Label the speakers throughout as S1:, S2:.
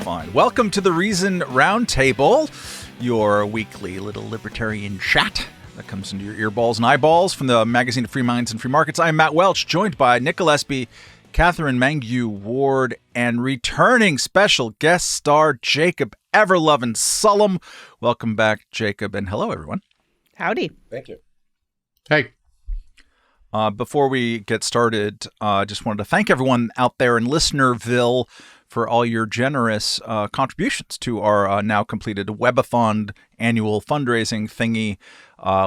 S1: fine. Welcome to the Reason Roundtable, your weekly little libertarian chat that comes into your earballs and eyeballs from the magazine of Free Minds and Free Markets. I'm Matt Welch, joined by Nick Gillespie, Katherine Mangu-Ward, and returning special guest star Jacob Ever-Lovin' Sullum. Welcome back, Jacob, and hello, everyone.
S2: Howdy.
S3: Thank you.
S4: Hey.
S1: Before we get started, I just wanted to thank everyone out there in Listenerville for all your generous contributions to our now completed Webathon annual fundraising thingy.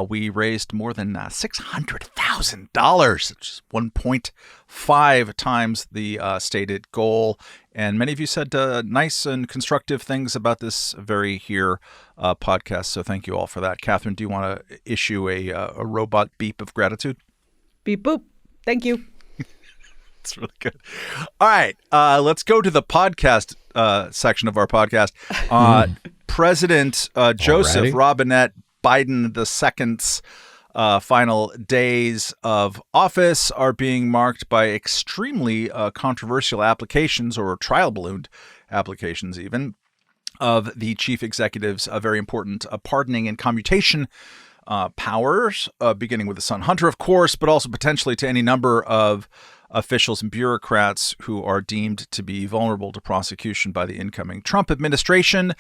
S1: We raised more than $600,000, which is 1.5 times the stated goal. And many of you said nice and constructive things about this very here podcast. So thank you all for that. Katherine, do you want to issue a robot beep of gratitude?
S2: Beep boop. Thank you.
S1: It's really good. All right. Let's go to the podcast section of our podcast. President Joseph Robinette Biden II's final days of office are being marked by extremely controversial applications, or trial ballooned applications even, of the chief executive's very important pardoning and commutation powers, beginning with the son Hunter, of course, but also potentially to any number of officials and bureaucrats who are deemed to be vulnerable to prosecution by the incoming Trump administration.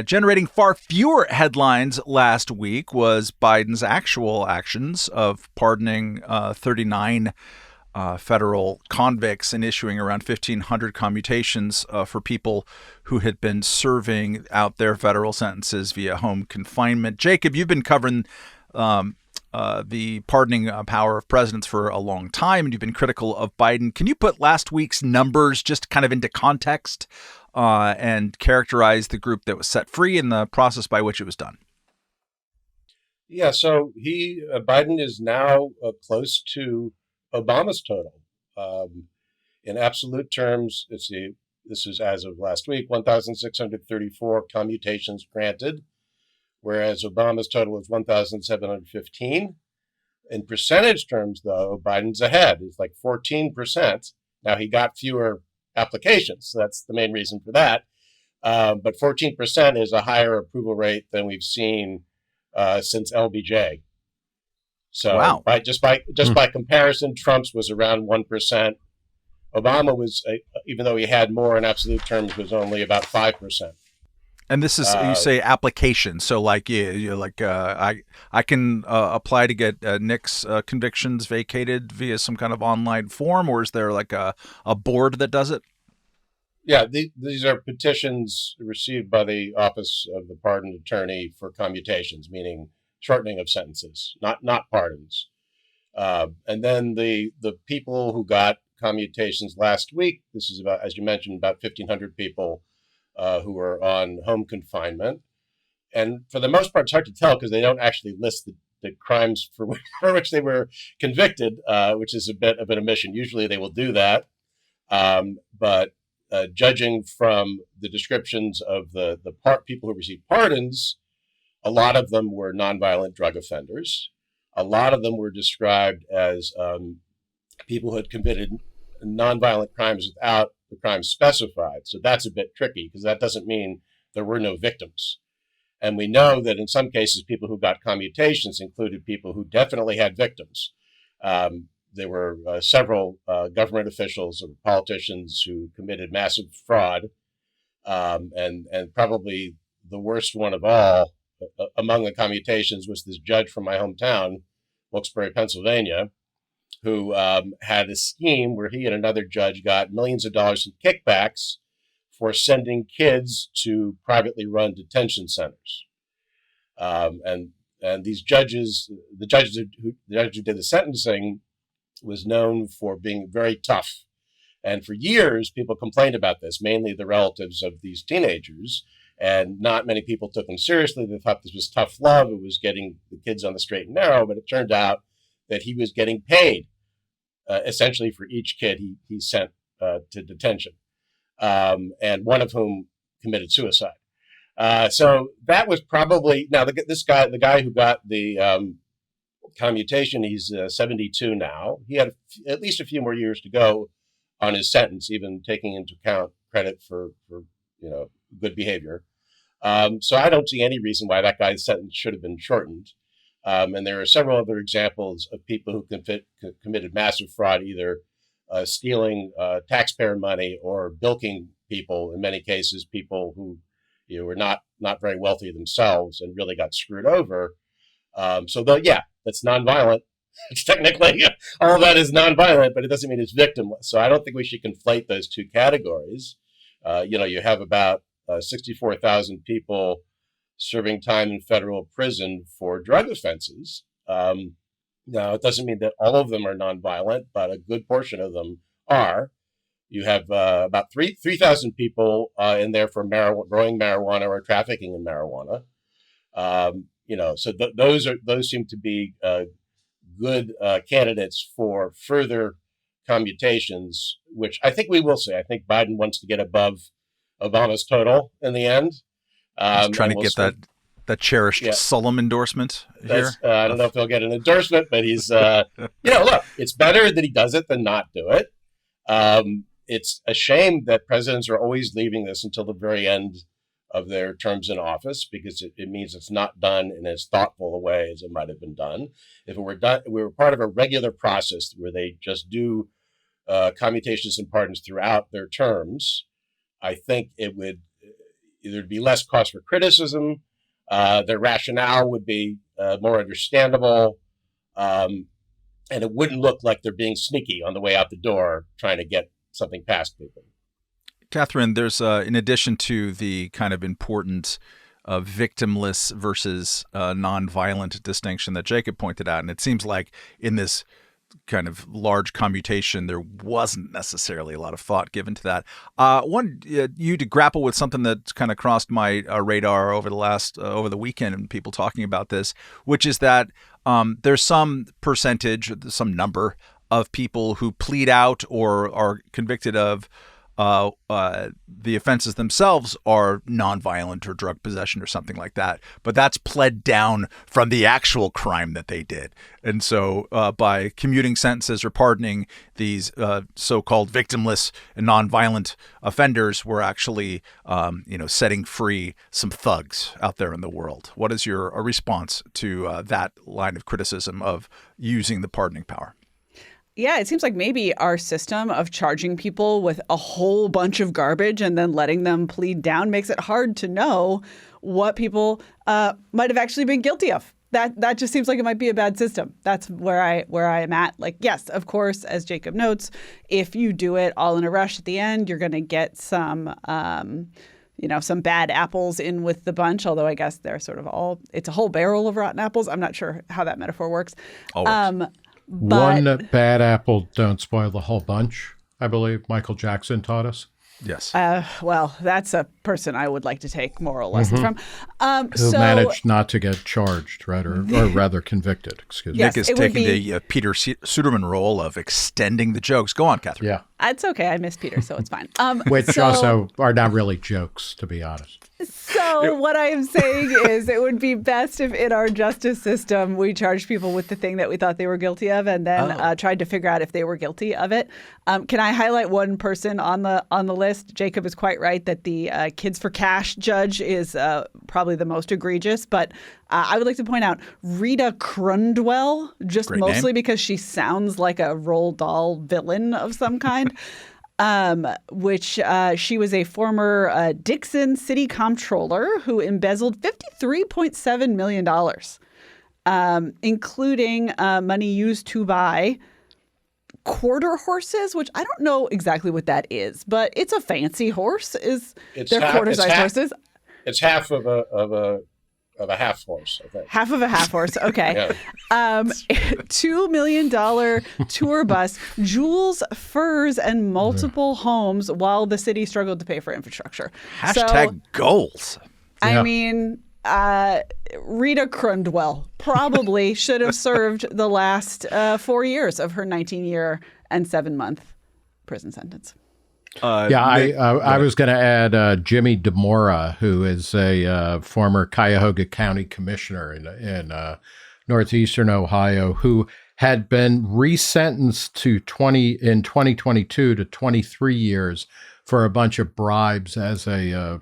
S1: Generating far fewer headlines last week was Biden's actual actions of pardoning 39 federal convicts and issuing around 1,500 commutations for people who had been serving out their federal sentences via home confinement. Jacob, you've been covering the pardoning power of presidents for a long time, and you've been critical of Biden. Can you put last week's numbers just kind of into context and characterize the group that was set free and the process by which it was done?
S3: Yeah, so Biden is now close to Obama's total. In absolute terms, this is as of last week, 1,634 commutations granted, whereas Obama's total is 1,715. In percentage terms, though, Biden's ahead. It's like 14%. Now, he got fewer applications, so that's the main reason for that. But 14% is a higher approval rate than we've seen since LBJ. So
S1: wow.
S3: by comparison, Trump's was around 1%. Obama was, even though he had more in absolute terms, was only about 5%.
S1: And this is, you say application. So like, I can apply to get Nick's convictions vacated via some kind of online form, or is there like a board that does it?
S3: Yeah, these are petitions received by the Office of the Pardon Attorney for commutations, meaning shortening of sentences, not pardons. And then the people who got commutations last week, this is about, as you mentioned, about 1,500 people who were on home confinement. And for the most part, it's hard to tell because they don't actually list the crimes for which they were convicted, which is a bit of an omission. Usually they will do that. But judging from the descriptions of the people who received pardons, a lot of them were nonviolent drug offenders. A lot of them were described as people who had committed nonviolent crimes without the crime specified. So that's a bit tricky because that doesn't mean there were no victims. And we know that in some cases, people who got commutations included people who definitely had victims. There were several government officials or politicians who committed massive fraud. And probably the worst one of all among the commutations was this judge from my hometown, Wilkes-Barre, Pennsylvania, who had a scheme where he and another judge got millions of dollars in kickbacks for sending kids to privately run detention centers. And these judges, the judge who did the sentencing was known for being very tough. And for years, people complained about this, mainly the relatives of these teenagers. And not many people took him seriously. They thought this was tough love. It was getting the kids on the straight and narrow. But it turned out that he was getting paid essentially for each kid he sent to detention, and one of whom committed suicide. So that was probably, now the guy who got the commutation, he's 72 now. He had at least a few more years to go on his sentence, even taking into account credit for good behavior. So I don't see any reason why that guy's sentence should have been shortened. And there are several other examples of people who committed massive fraud, either stealing taxpayer money or bilking people. In many cases, people who were not very wealthy themselves and really got screwed over. That's nonviolent. It's technically all of that is nonviolent, but it doesn't mean it's victimless. So I don't think we should conflate those two categories. You have about 64,000 people serving time in federal prison for drug offenses. Now, it doesn't mean that all of them are nonviolent, but a good portion of them are. You have about 3,000 people in there for growing marijuana or trafficking in marijuana. So those seem to be good candidates for further commutations, which I think we will see. I think Biden wants to get above Obama's total in the end.
S1: He's trying to get that cherished Sullum endorsement here.
S3: I don't know if he'll get an endorsement, but he's, look, it's better that he does it than not do it. It's a shame that presidents are always leaving this until the very end of their terms in office, because it means it's not done in as thoughtful a way as it might have been done. If it were done, we were part of a regular process where they just do commutations and pardons throughout their terms, I think there'd be less cause for criticism. Their rationale would be more understandable, and it wouldn't look like they're being sneaky on the way out the door trying to get something past people.
S1: Katherine, there's in addition to the kind of important victimless versus nonviolent distinction that Jacob pointed out, and it seems like in this kind of large commutation, there wasn't necessarily a lot of thought given to that. I want you to grapple with something that kind of crossed my radar over the weekend, and people talking about this, which is that there's some percentage, some number of people who plead out or are convicted of the offenses themselves are nonviolent or drug possession or something like that, but that's pled down from the actual crime that they did. And so by commuting sentences or pardoning these so-called victimless and nonviolent offenders, we're actually setting free some thugs out there in the world. What is your response to that line of criticism of using the pardoning power?
S2: Yeah, it seems like maybe our system of charging people with a whole bunch of garbage and then letting them plead down makes it hard to know what people might have actually been guilty of. That just seems like it might be a bad system. That's where I am at. Like, yes, of course, as Jacob notes, if you do it all in a rush at the end, you're going to get some some bad apples in with the bunch, although I guess they're sort of it's a whole barrel of rotten apples. I'm not sure how that metaphor works.
S4: One bad apple don't spoil the whole bunch, I believe Michael Jackson taught us.
S1: Yes.
S2: Well, that's a person I would like to take moral lessons from.
S4: Who managed not to get charged, right? Or rather convicted, excuse me.
S1: Yes, Nick is taking the Peter Suderman role of extending the jokes. Go on, Katherine.
S2: Yeah. It's okay. I miss Peter, so it's fine.
S4: Which also are not really jokes, to be honest.
S2: So what I am saying is it would be best if in our justice system we charged people with the thing that we thought they were guilty of and then tried to figure out if they were guilty of it. Can I highlight one person on the list? Jacob is quite right that the Kids for Cash judge is probably the most egregious, but I would like to point out Rita Crundwell, just
S1: Great
S2: mostly
S1: name.
S2: because she sounds like a Roald Dahl villain of some kind. Which she was a former Dixon city comptroller who embezzled $53.7 million, including money used to buy quarter horses, which I don't know exactly what that is, but it's a fancy horse. They're quarter-sized horses.
S3: It's half of a half horse, I think.
S2: Half of a half horse. Okay. $2 million tour bus, jewels, furs, and multiple homes while the city struggled to pay for infrastructure.
S1: Hashtag goals.
S2: I mean, Rita Crundwell probably should have served the last 4 years of her 19-year and 7-month prison sentence.
S4: I was going to add Jimmy DeMora, who is a former Cuyahoga County commissioner in northeastern Ohio, who had been resentenced to 2022 to 23 years for a bunch of bribes as a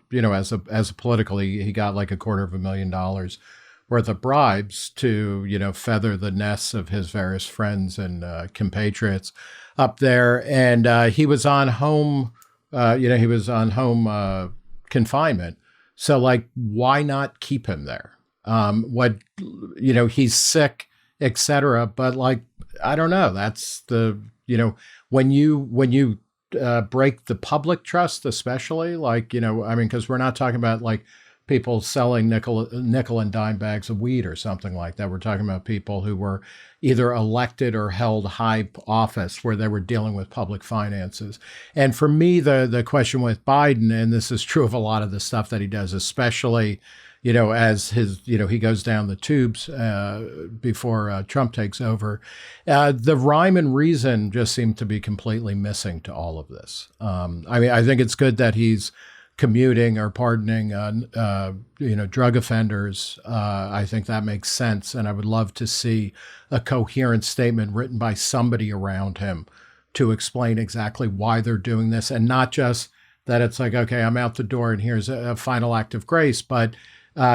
S4: political, he got like $250,000 worth of bribes to, feather the nests of his various friends and compatriots up there. And he was on home, confinement. So why not keep him there? He's sick, etc. But I don't know. That's when you break the public trust, especially because we're not talking about people selling nickel and dime bags of weed or something like that. We're talking about people who were either elected or held high office where they were dealing with public finances. And for me, the question with Biden, and this is true of a lot of the stuff that he does, especially as he goes down the tubes before Trump takes over, the rhyme and reason just seem to be completely missing to all of this. I think it's good that he's commuting or pardoning, drug offenders. I think that makes sense, and I would love to see a coherent statement written by somebody around him to explain exactly why they're doing this, and not just that it's okay, I'm out the door and here's a final act of grace, but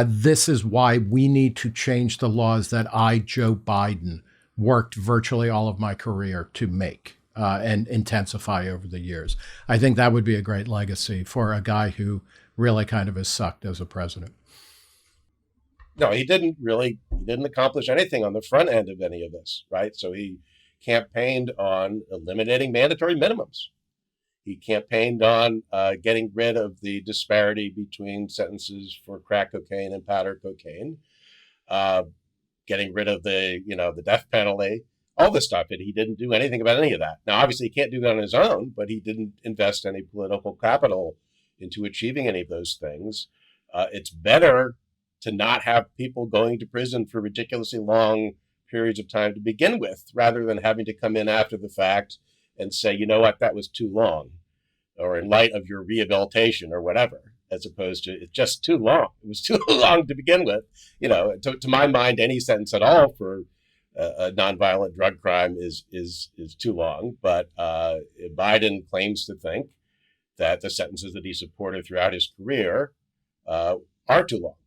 S4: this is why we need to change the laws that I, Joe Biden, worked virtually all of my career to make and intensify over the years. I think that would be a great legacy for a guy who really kind of has sucked as a president.
S3: No, he didn't accomplish anything on the front end of any of this, right? So he campaigned on eliminating mandatory minimums. He campaigned on getting rid of the disparity between sentences for crack cocaine and powder cocaine, getting rid of the death penalty, all this stuff. And he didn't do anything about any of that. Now, obviously, he can't do that on his own, but he didn't invest any political capital into achieving any of those things. It's better to not have people going to prison for ridiculously long periods of time to begin with, rather than having to come in after the fact and say, you know what, that was too long, or in light of your rehabilitation or whatever, as opposed to it's just too long. It was too long to begin with. To my mind, any sentence at all for a nonviolent drug crime is too long. But Biden claims to think that the sentences that he supported throughout his career are too long,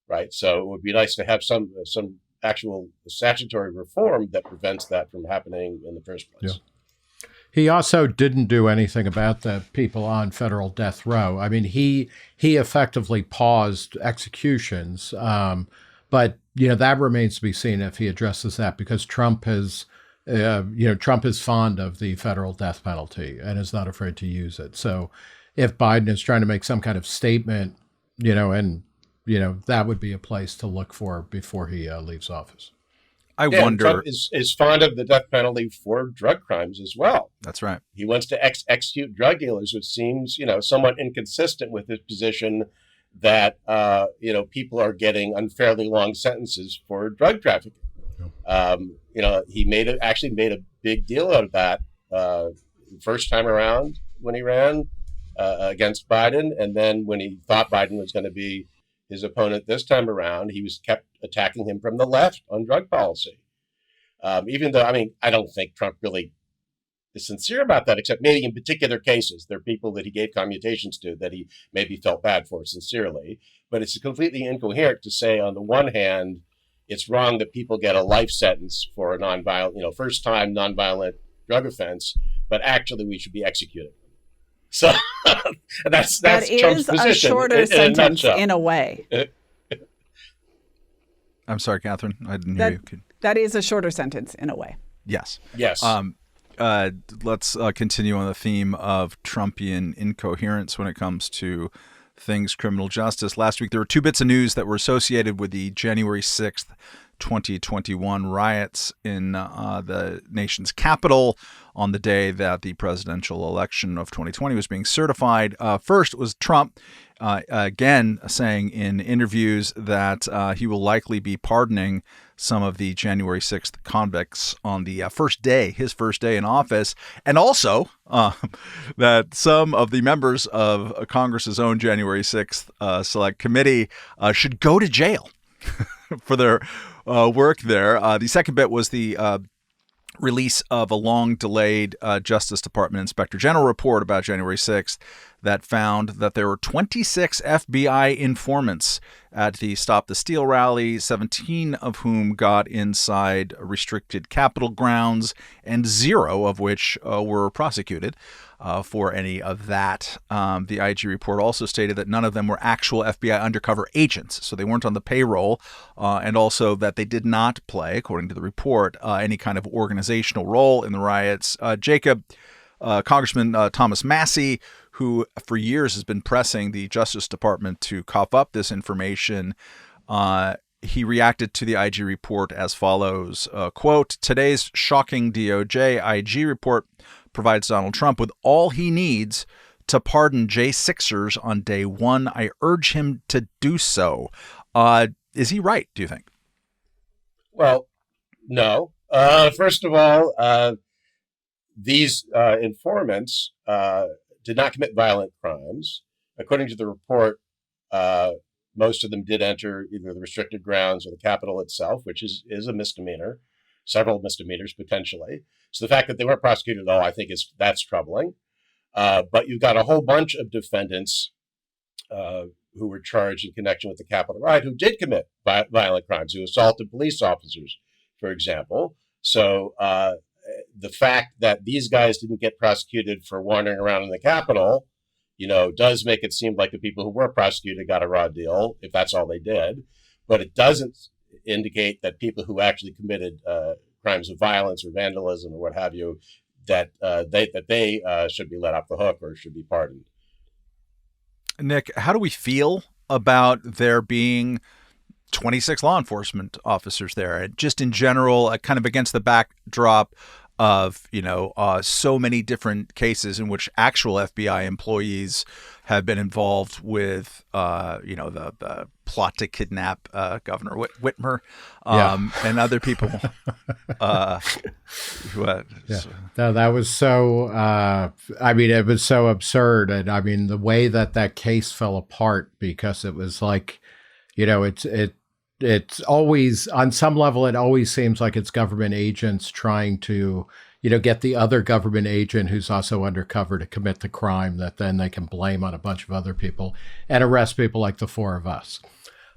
S3: right? So it would be nice to have some actual statutory reform that prevents that from happening in the first place.
S4: Yeah. He also didn't do anything about the people on federal death row. I mean, he effectively paused executions, but that remains to be seen if he addresses that, because Trump is fond of the federal death penalty and is not afraid to use it. So if Biden is trying to make some kind of statement, that would be a place to look for before he leaves office.
S1: I wonder.
S3: Trump is fond of the death penalty for drug crimes as well.
S1: That's right.
S3: He wants to execute drug dealers, which seems, somewhat inconsistent with his position that, people are getting unfairly long sentences for drug trafficking. He actually made a big deal out of that first time around when he ran against Biden. And then when he thought Biden was going to be his opponent this time around, he kept attacking him from the left on drug policy. Even though, I don't think Trump really is sincere about that, except maybe in particular cases. There are people that he gave commutations to that he maybe felt bad for sincerely. But it's completely incoherent to say, on the one hand, it's wrong that people get a life sentence for a nonviolent, first-time nonviolent drug offense, but actually we should be executing. So that's Trump's position.
S2: That is a shorter sentence in a way.
S1: I'm sorry, Catherine. I didn't hear you.
S2: That is a shorter sentence in a way.
S1: Yes.
S3: Yes.
S1: Let's continue on the theme of Trumpian incoherence when it comes to things criminal justice. Last week, there were two bits of news that were associated with the January 6th, 2021 riots in the nation's capital on the day that the presidential election of 2020 was being certified. First was Trump again saying in interviews that he will likely be pardoning some of the January 6th convicts on the his first day in office, and also that some of the members of Congress's own January 6th Select Committee should go to jail for their work there. The second bit was the release of a long-delayed Justice Department Inspector General report about January 6th that found that there were 26 FBI informants at the Stop the Steal rally, 17 of whom got inside restricted Capitol grounds, and 0 of which were prosecuted for any of that. The IG report also stated that none of them were actual FBI undercover agents, so they weren't on the payroll, and also that they did not play, according to the report, any kind of organizational role in the riots. Jacob, Congressman Thomas Massie, who for years has been pressing the Justice Department to cough up this information, he reacted to the IG report as follows, quote, "Today's shocking DOJ IG report provides Donald Trump with all he needs to pardon J6ers on day one. I urge him to do so." Is he right, do you think?
S3: Well, no. First of all, these informants did not commit violent crimes. According to the report, most of them did enter either the restricted grounds or the Capitol itself, which is a misdemeanor, several misdemeanors potentially. So the fact that they weren't prosecuted at all, I think that's troubling. But you've got a whole bunch of defendants who were charged in connection with the Capitol riot who did commit violent crimes, who assaulted police officers, for example. So the fact that these guys didn't get prosecuted for wandering around in the Capitol, does make it seem like the people who were prosecuted got a raw deal, if that's all they did. But it doesn't indicate that people who actually committed crimes of violence or vandalism or what have you, that they should be let off the hook or should be pardoned.
S1: Nick, how do we feel about there being 26 law enforcement officers there? Just in general, kind of against the backdrop of, so many different cases in which actual FBI employees have been involved with, the plot to kidnap Governor Whitmer and other people.
S4: That was so, it was so absurd. And the way that case fell apart, because it was like, it's always, on some level, it always seems like it's government agents trying to, get the other government agent who's also undercover to commit the crime that then they can blame on a bunch of other people and arrest people like the four of us.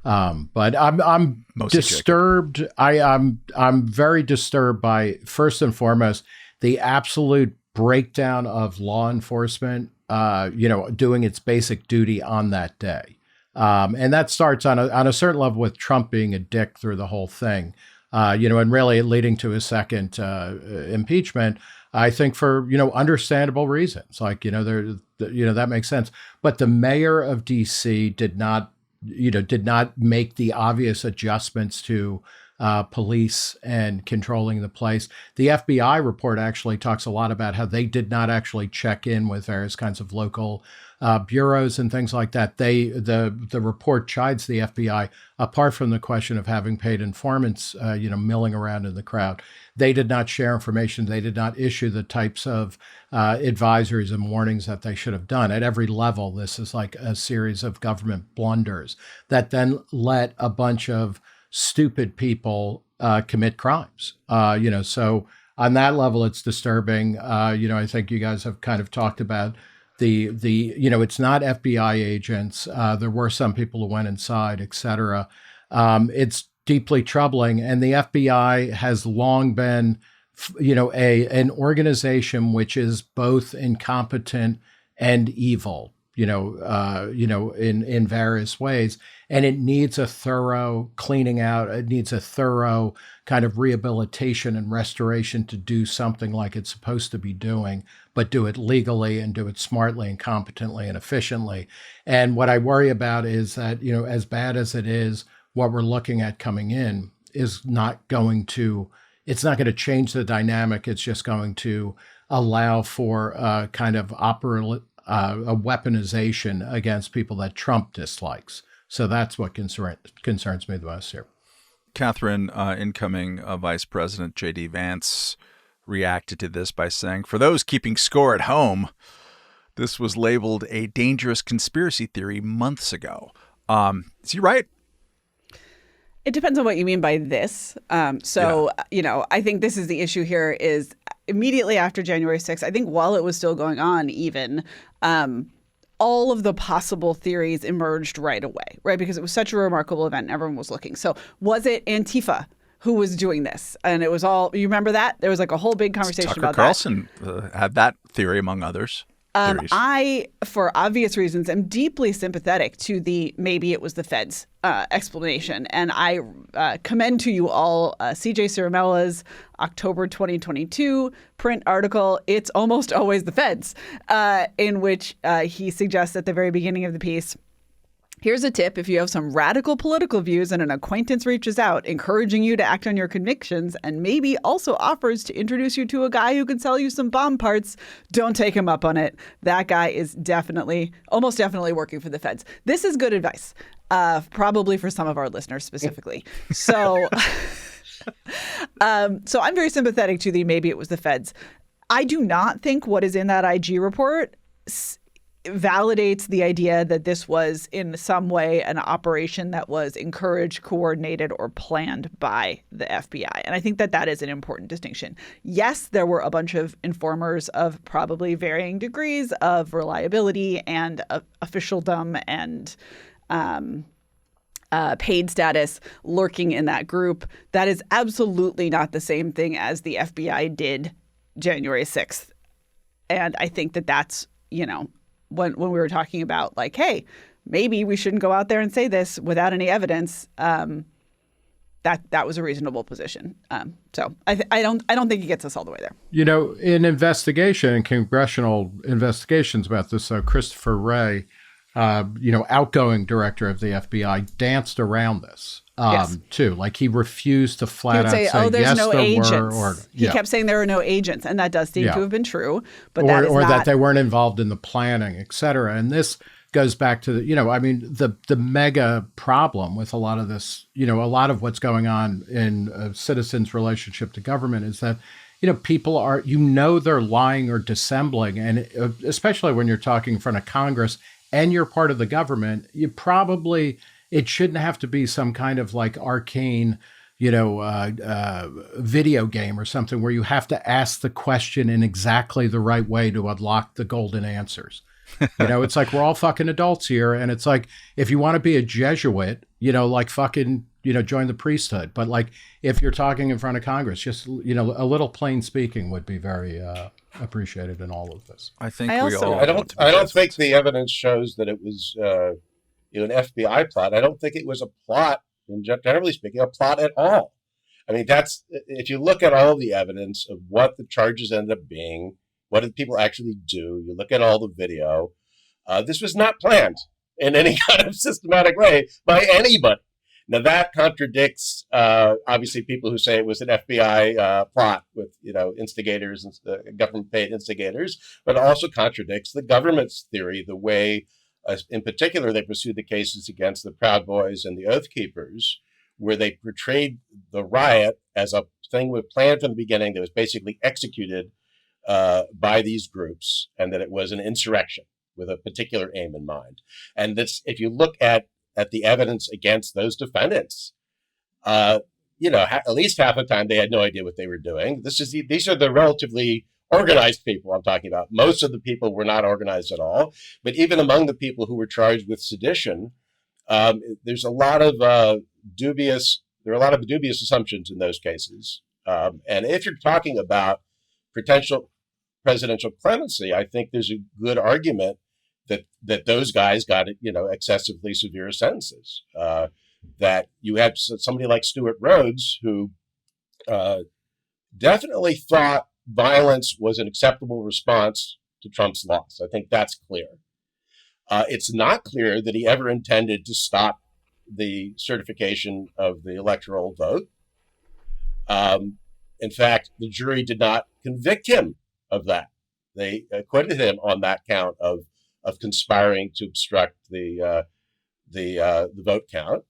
S4: But I'm mostly disturbed. I'm very disturbed by, first and foremost, the absolute breakdown of law enforcement, doing its basic duty on that day. And that starts on a certain level with Trump being a dick through the whole thing, and really leading to his second impeachment, I think, for, understandable reasons. Like, that makes sense. But the mayor of D.C. did not make the obvious adjustments to police and controlling the place. The FBI report actually talks a lot about how they did not actually check in with various kinds of local bureaus and things like that. The report chides the FBI, apart from the question of having paid informants, milling around in the crowd. They did not share information. They did not issue the types of advisories and warnings that they should have done. At every level, this is like a series of government blunders that then let a bunch of stupid people commit crimes. So on that level, it's disturbing. I think you guys have kind of talked about it's not FBI agents. There were some people who went inside, et cetera. It's deeply troubling. And the FBI has long been, an organization which is both incompetent and evil, in various ways. And it needs a thorough cleaning out. It needs a thorough kind of rehabilitation and restoration to do something like it's supposed to be doing, but do it legally and do it smartly and competently and efficiently. And what I worry about is that, as bad as it is, what we're looking at coming in is not going to change the dynamic. It's just going to allow for a kind of a weaponization against people that Trump dislikes. So that's what concerns me the most here.
S1: Katherine, incoming Vice President J.D. Vance reacted to this by saying, "For those keeping score at home, this was labeled a dangerous conspiracy theory months ago." Is he right?
S2: It depends on what you mean by this. I think this is the issue here is immediately after January 6th, I think while it was still going on even, all of the possible theories emerged right away, right? Because it was such a remarkable event and everyone was looking. So was it Antifa who was doing this? And it was all, you remember that? There was like a whole big conversation
S1: Tucker
S2: about
S1: Carlson had that theory among others.
S2: I, for obvious reasons, am deeply sympathetic to the maybe it was the feds explanation. And I commend to you all C.J. Ciramella's October 2022 print article, It's Almost Always the Feds, in which he suggests at the very beginning of the piece, here's a tip if you have some radical political views and an acquaintance reaches out, encouraging you to act on your convictions and maybe also offers to introduce you to a guy who can sell you some bomb parts, don't take him up on it. That guy is almost definitely working for the feds. This is good advice, probably for some of our listeners specifically. So, so I'm very sympathetic to the maybe it was the feds. I do not think what is in that IG report validates the idea that this was in some way an operation that was encouraged, coordinated, or planned by the FBI. And I think that that is an important distinction. Yes, there were a bunch of informers of probably varying degrees of reliability and officialdom and paid status lurking in that group. That is absolutely not the same thing as the FBI did January 6th. And I think that that's, when we were talking about like, hey, maybe we shouldn't go out there and say this without any evidence, that was a reasonable position. So I don't think it gets us all the way there.
S4: In investigation and congressional investigations about this, Christopher Wray, outgoing director of the FBI, danced around this too. Like he refused to flat out say
S2: there's
S4: yes,
S2: no
S4: there
S2: agents.
S4: were.
S2: He kept saying there were no agents, and that does seem to have been true. But
S4: that they weren't involved in the planning, et cetera. And this goes back to the mega problem with a lot of this. A lot of what's going on in a citizens' relationship to government is that people are they're lying or dissembling, and especially when you're talking in front of Congress and you're part of the government, it shouldn't have to be some kind of like arcane, video game or something where you have to ask the question in exactly the right way to unlock the golden answers. It's like we're all fucking adults here. And it's like, if you want to be a Jesuit, fucking, join the priesthood. But like, if you're talking in front of Congress, just, a little plain speaking would be very appreciated in all of this.
S1: I think
S3: I don't think the evidence shows that it was an FBI plot. I don't think it was a plot, generally speaking, a plot at all. I mean, if you look at all the evidence of what the charges ended up being, what did people actually do? You look at all the video. This was not planned in any kind of systematic way by anybody. Now that contradicts, obviously, people who say it was an FBI plot with, instigators and government-paid instigators, but also contradicts the government's theory, the way, in particular, they pursued the cases against the Proud Boys and the Oath Keepers, where they portrayed the riot as a thing was planned from the beginning that was basically executed by these groups, and that it was an insurrection with a particular aim in mind. And this, if you look at the evidence against those defendants, at least half the time they had no idea what they were doing. These are the relatively organized people I'm talking about. Most of the people were not organized at all. But even among the people who were charged with sedition, there's a lot of dubious assumptions in those cases. And if you're talking about potential presidential clemency, I think there's a good argument that those guys got, excessively severe sentences. That you had somebody like Stuart Rhodes, who definitely thought violence was an acceptable response to Trump's loss. I think that's clear. It's not clear that he ever intended to stop the certification of the electoral vote. In fact, the jury did not convict him of that. They acquitted him on that count of conspiring to obstruct the vote count.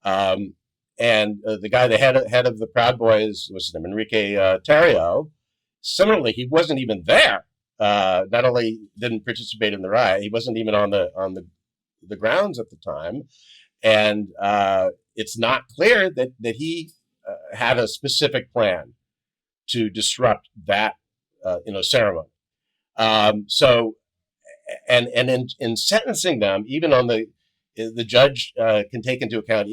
S3: And the guy, the head of the Proud Boys, was his name, Enrique Tarrio. Similarly, he wasn't even there. Not only didn't participate in the riot, he wasn't even on the grounds at the time. And it's not clear that he had a specific plan to disrupt that ceremony. So in sentencing them, even on the judge can take into account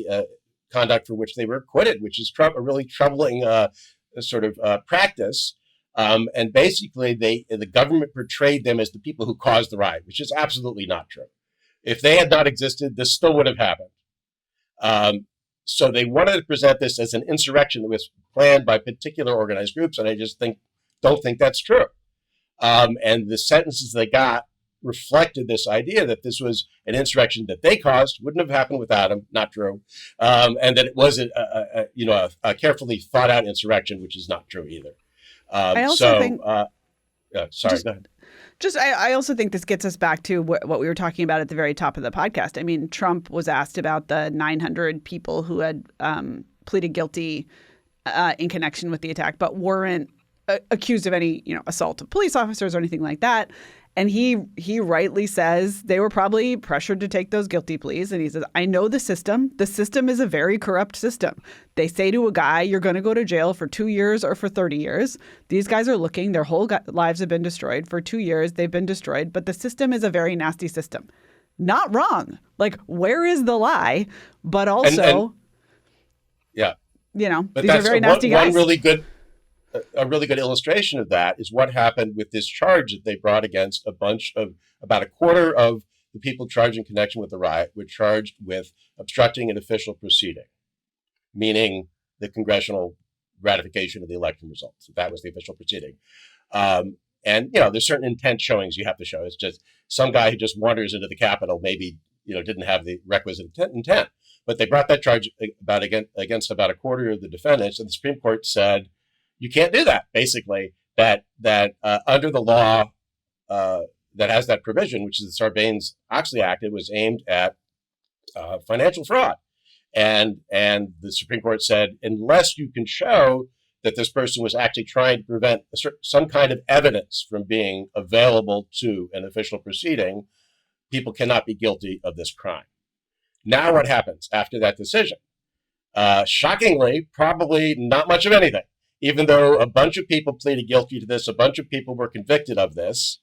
S3: conduct for which they were acquitted, which is a really troubling practice. And basically, the government portrayed them as the people who caused the riot, which is absolutely not true. If they had not existed, this still would have happened. So they wanted to present this as an insurrection that was planned by particular organized groups, and I just don't think that's true. And the sentences they got reflected this idea that this was an insurrection that they caused, wouldn't have happened without them, not true, and that it wasn't a carefully thought out insurrection, which is not true either.
S2: I also think.
S3: Sorry, go ahead.
S2: I also think this gets us back to what we were talking about at the very top of the podcast. I mean, Trump was asked about the 900 people who had pleaded guilty in connection with the attack, but weren't accused of any, assault of police officers or anything like that. And he rightly says they were probably pressured to take those guilty pleas. And he says, I know the system. The system is a very corrupt system. They say to a guy, you're going to go to jail for 2 years or for 30 years. These guys are looking. Their whole lives have been destroyed. For 2 years, they've been destroyed. But the system is a very nasty system. Not wrong. Like, where is the lie? But also,
S3: but
S2: these are very nasty guys.
S3: A really good illustration of that is what happened with this charge that they brought against about a quarter of the people charged in connection with the riot were charged with obstructing an official proceeding, meaning the congressional ratification of the election results. That was the official proceeding. And there's certain intent showings you have to show. It's just some guy who just wanders into the Capitol maybe didn't have the requisite intent. But they brought that charge against about a quarter of the defendants, and the Supreme Court said, you can't do that, basically, that under the law that has that provision, which is the Sarbanes-Oxley Act, it was aimed at financial fraud. And the Supreme Court said, unless you can show that this person was actually trying to prevent some kind of evidence from being available to an official proceeding, people cannot be guilty of this crime. Now what happens after that decision? Shockingly, probably not much of anything. Even though a bunch of people pleaded guilty to this, a bunch of people were convicted of this,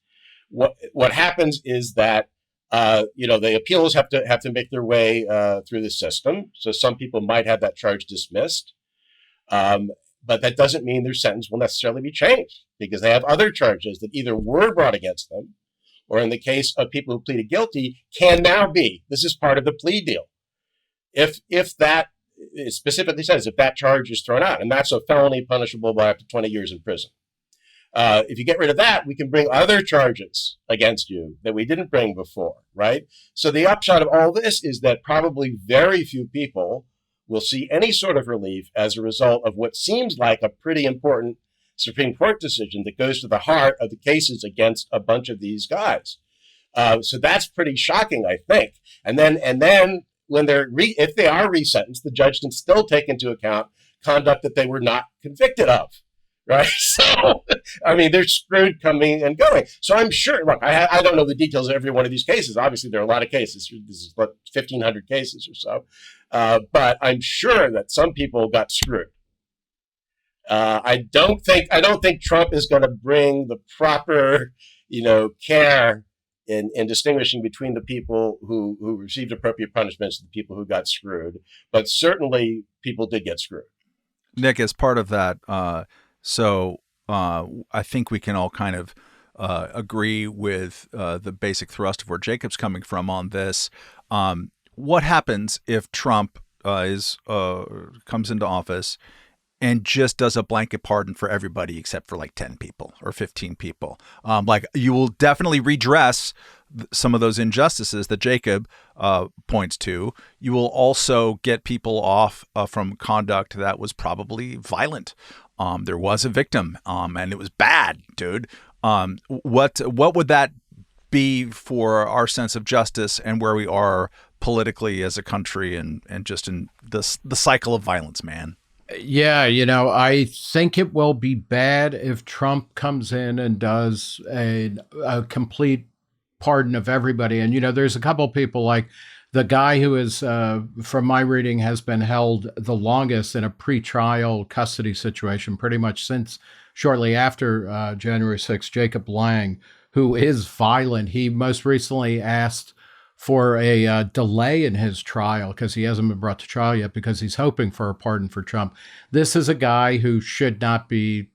S3: what happens is that the appeals have to make their way through the system. So some people might have that charge dismissed, but that doesn't mean their sentence will necessarily be changed because they have other charges that either were brought against them, or in the case of people who pleaded guilty, can now be. This is part of the plea deal. If that it specifically says if that charge is thrown out, and that's a felony punishable by up to 20 years in prison. If you get rid of that, we can bring other charges against you that we didn't bring before, right? So the upshot of all this is that probably very few people will see any sort of relief as a result of what seems like a pretty important Supreme Court decision that goes to the heart of the cases against a bunch of these guys. So that's pretty shocking, I think. And then when if they are resentenced, the judge can still take into account conduct that they were not convicted of, right? So, I mean, they're screwed coming and going. So I'm sure, look, I don't know the details of every one of these cases. Obviously, there are a lot of cases. This is what, 1,500 cases or so. But I'm sure that some people got screwed. I don't think Trump is going to bring the proper, care in distinguishing between the people who received appropriate punishments and the people who got screwed. But certainly people did get screwed.
S1: Nick, as part of that, I think we can all kind of agree with the basic thrust of where Jacob's coming from on this. What happens if Trump comes into office and just does a blanket pardon for everybody except for like 10 people or 15 people? You will definitely redress some of those injustices that Jacob points to. You will also get people off from conduct that was probably violent. There was a victim, and it was bad, dude. What would that be for our sense of justice and where we are politically as a country and just in the cycle of violence, man?
S4: Yeah, I think it will be bad if Trump comes in and does a complete pardon of everybody. And, there's a couple of people like the guy who is, from my reading, has been held the longest in a pretrial custody situation, pretty much since shortly after January 6th, Jacob Lang, who is violent. He most recently asked for a delay in his trial because he hasn't been brought to trial yet because he's hoping for a pardon for Trump. This is a guy who should not be,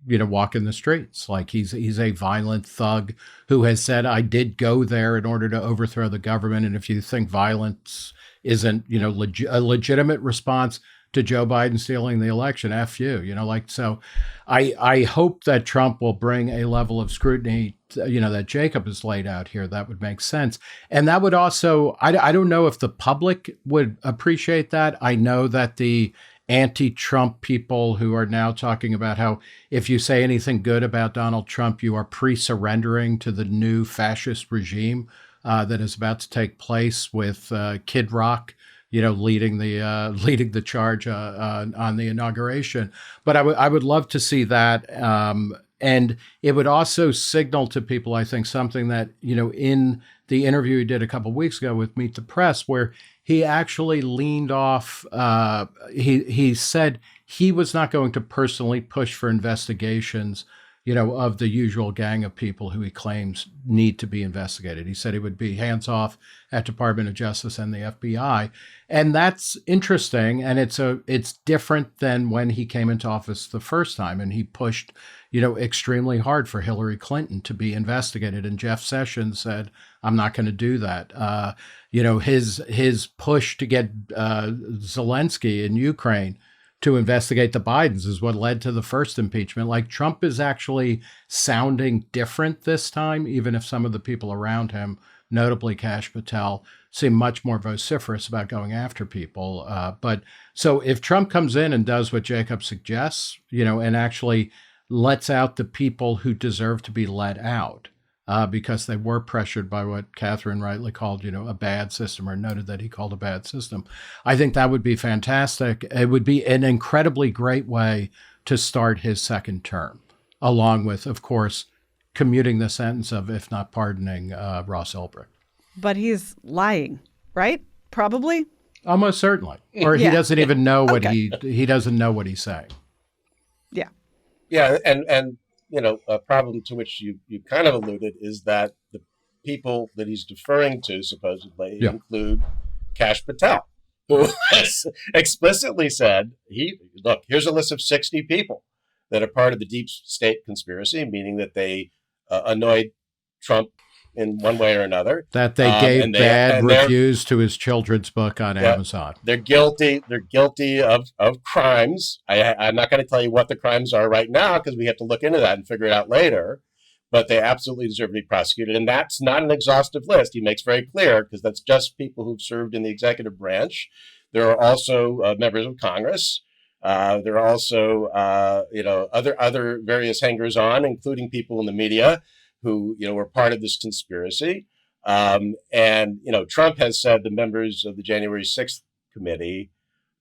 S4: walking the streets. Like he's a violent thug who has said, I did go there in order to overthrow the government. And if you think violence isn't, a legitimate response to Joe Biden stealing the election, F you, so I hope that Trump will bring a level of scrutiny, that Jacob has laid out here. That would make sense. And that would also, I don't know if the public would appreciate that. I know that the anti-Trump people who are now talking about how if you say anything good about Donald Trump, you are pre-surrendering to the new fascist regime that is about to take place with Kid Rock, leading the charge on the inauguration. But I would love to see that. And it would also signal to people, I think, something that, in the interview he did a couple of weeks ago with Meet the Press, where he actually leaned off. He said he was not going to personally push for investigations, of the usual gang of people who he claims need to be investigated. He said he would be hands off at Department of Justice and the FBI. And that's interesting. And it's different than when he came into office the first time and he pushed, extremely hard for Hillary Clinton to be investigated. And Jeff Sessions said, I'm not going to do that. His push to get Zelensky in Ukraine to investigate the Bidens is what led to the first impeachment. Like Trump is actually sounding different this time, even if some of the people around him, notably Kash Patel, seem much more vociferous about going after people. But so if Trump comes in and does what Jacob suggests, and actually lets out the people who deserve to be let out, because they were pressured by what Katherine rightly called, a bad system, or noted that he called a bad system. I think that would be fantastic. It would be an incredibly great way to start his second term, along with, of course, commuting the sentence of, if not pardoning, Ross Ulbricht.
S2: But he's lying, right? Probably.
S4: Almost certainly. Or he doesn't even know what he doesn't know what he's saying.
S2: Yeah.
S3: Yeah, and a problem to which you kind of alluded is that the people that he's deferring to supposedly include Kash Patel, who has explicitly said, here's a list of 60 people that are part of the deep state conspiracy, meaning that they annoyed Trump in one way or another.
S4: That they gave bad reviews to his children's book on Amazon.
S3: They're guilty. They're guilty of crimes. I'm not going to tell you what the crimes are right now because we have to look into that and figure it out later. But they absolutely deserve to be prosecuted. And that's not an exhaustive list. He makes very clear, because that's just people who've served in the executive branch. There are also members of Congress. There are also other various hangers-on, including people in the media who were part of this conspiracy. And Trump has said the members of the January 6th committee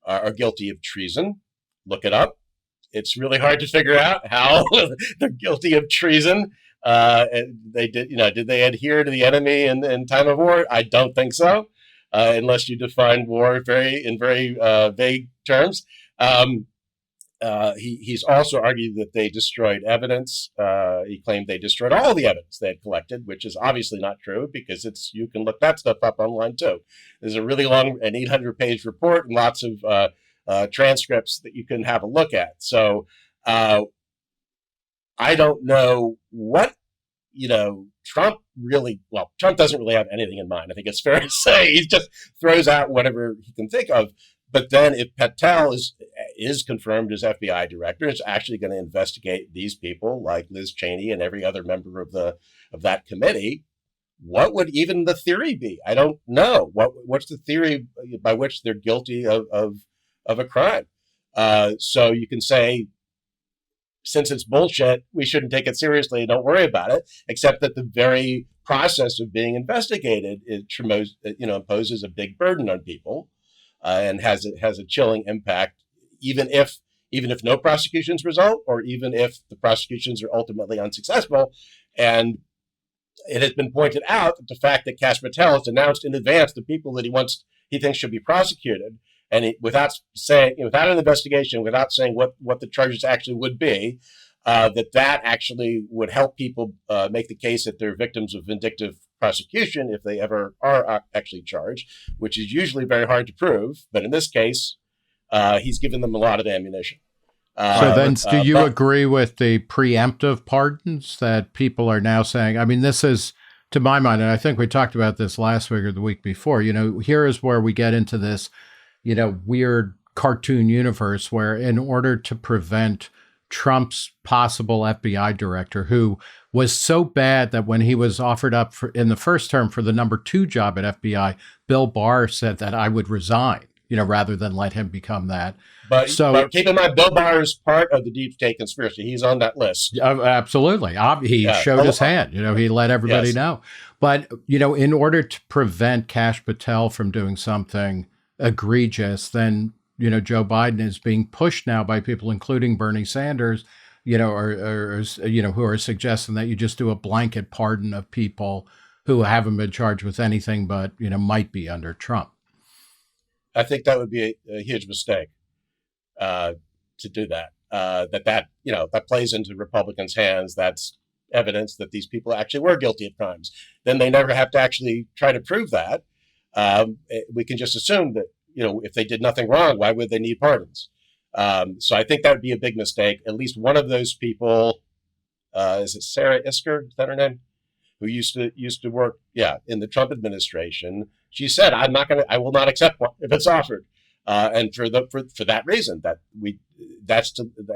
S3: are guilty of treason. Look it up. It's really hard to figure out how they're guilty of treason. They did they adhere to the enemy in time of war? I don't think so, unless you define war in very vague terms. He's also argued that they destroyed evidence. He claimed they destroyed all the evidence they had collected, which is obviously not true because you can look that stuff up online too. There's a really long, an 800-page report and lots of transcripts that you can have a look at. So I don't know what, Trump doesn't really have anything in mind. I think it's fair to say he just throws out whatever he can think of. But then if Patel is confirmed as FBI director, it's actually going to investigate these people like Liz Cheney and every other member of that committee. What would even the theory be? I don't know. What's the theory by which they're guilty of a crime? So you can say, since it's bullshit, we shouldn't take it seriously. Don't worry about it. Except that the very process of being investigated imposes a big burden on people. And has a chilling impact, even if no prosecutions result, or even if the prosecutions are ultimately unsuccessful. And it has been pointed out that the fact that Kash Patel has announced in advance the people that he thinks should be prosecuted, and without an investigation, without saying what the charges actually would be, that actually would help people make the case that they're victims of vindictive prosecution if they ever are actually charged, which is usually very hard to prove. But in this case, he's given them a lot of ammunition.
S4: So then, do you agree with the preemptive pardons that people are now saying? I mean, this is, to my mind, and I think we talked about this last week or the week before, here is where we get into this, weird cartoon universe where in order to prevent Trump's possible FBI director, who was so bad that when he was offered up in the first term for the number 2 job at FBI, Bill Barr said that I would resign, rather than let him become that.
S3: But keep in mind, Bill Barr is part of the deep state conspiracy. He's on that list.
S4: Absolutely. He showed his hand. He let everybody know. But, in order to prevent Kash Patel from doing something egregious, then, Joe Biden is being pushed now by people, including Bernie Sanders, who are suggesting that you just do a blanket pardon of people who haven't been charged with anything but, might be under Trump.
S3: I think that would be a huge mistake to do that. That plays into Republicans' hands. That's evidence that these people actually were guilty of crimes. Then they never have to actually try to prove that. We can just assume that, if they did nothing wrong, why would they need pardons? So I think that would be a big mistake. At least one of those people, is it Sarah Isker? Is that her name? Who used to work, in the Trump administration. She said, I will not accept one if it's offered. And for that reason, that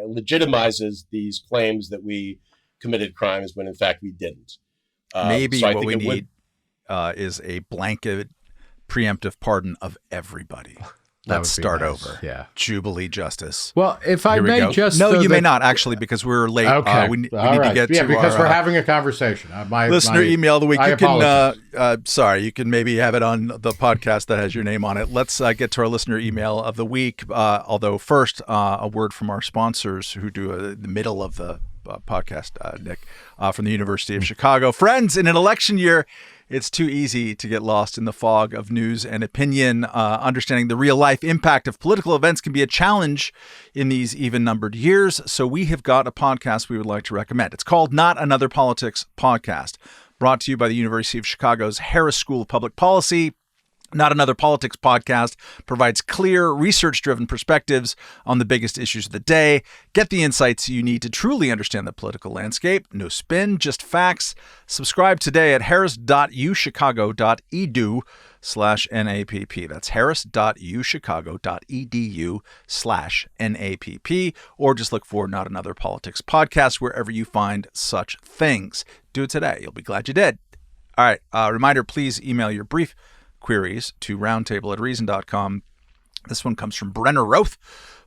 S3: legitimizes these claims that we committed crimes when in fact we didn't.
S1: Maybe what we need is a blanket preemptive pardon of everybody. Let's start over.
S4: Yeah.
S1: Jubilee justice.
S4: Well, if I may just...
S1: No, you may not, actually, because we're late.
S4: Okay.
S1: We need to get to
S4: because we're having a conversation.
S1: Listener email of the week.
S4: I
S1: apologize. You can maybe have it on the podcast that has your name on it. Let's get to our listener email of the week. Although first, a word from our sponsors who do the middle of the podcast, Nick, from the University of Chicago. Friends, in an election year, it's too easy to get lost in the fog of news and opinion. Understanding the real-life impact of political events can be a challenge in these even-numbered years. So we have got a podcast we would like to recommend. It's called Not Another Politics Podcast, brought to you by the University of Chicago's Harris School of Public Policy. Not Another Politics Podcast provides clear, research-driven perspectives on the biggest issues of the day. Get the insights you need to truly understand the political landscape. No spin, just facts. Subscribe today at harris.uchicago.edu/NAPP. That's harris.uchicago.edu/NAPP. Or just look for Not Another Politics Podcast wherever you find such things. Do it today. You'll be glad you did. All right. Reminder, please email your brief queries to roundtable@reason.com. This one comes from Brenner Roth,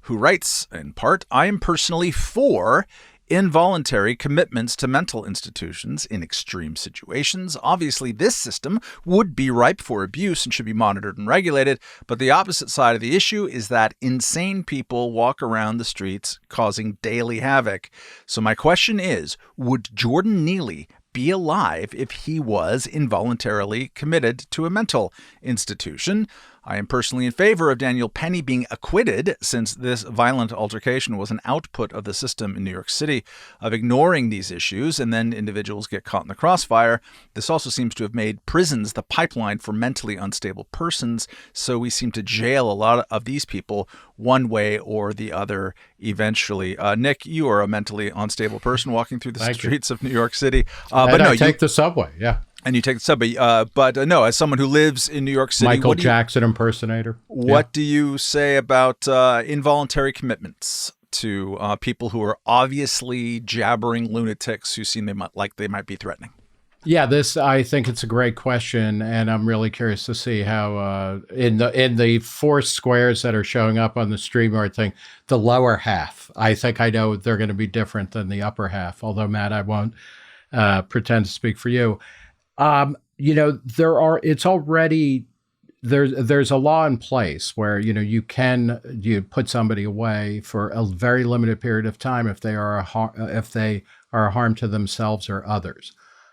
S1: who writes, in part, I am personally for involuntary commitments to mental institutions in extreme situations. Obviously, this system would be ripe for abuse and should be monitored and regulated, but the opposite side of the issue is that insane people walk around the streets causing daily havoc. So my question is, would Jordan Neely be alive if he was involuntarily committed to a mental institution? I am personally in favor of Daniel Penny being acquitted, since this violent altercation was an output of the system in New York City of ignoring these issues, and then individuals get caught in the crossfire. This also seems to have made prisons the pipeline for mentally unstable persons, so we seem to jail a lot of these people one way or the other eventually. Nick, you are a mentally unstable person walking through the streets of New York City.
S4: But no, take the subway,
S1: And you take the subway. But no, as someone who lives in New York City...
S4: Michael Jackson impersonator.
S1: What do you say about involuntary commitments to people who are obviously jabbering lunatics who seem they might be threatening?
S4: Yeah, I think it's a great question, and I'm really curious to see how in the 4 squares that are showing up on the StreamYard thing, the lower half, I think I know they're going to be different than the upper half, although, Matt, I won't pretend to speak for you. There's a law in place where, you put somebody away for a very limited period of time if they are a harm to themselves or others.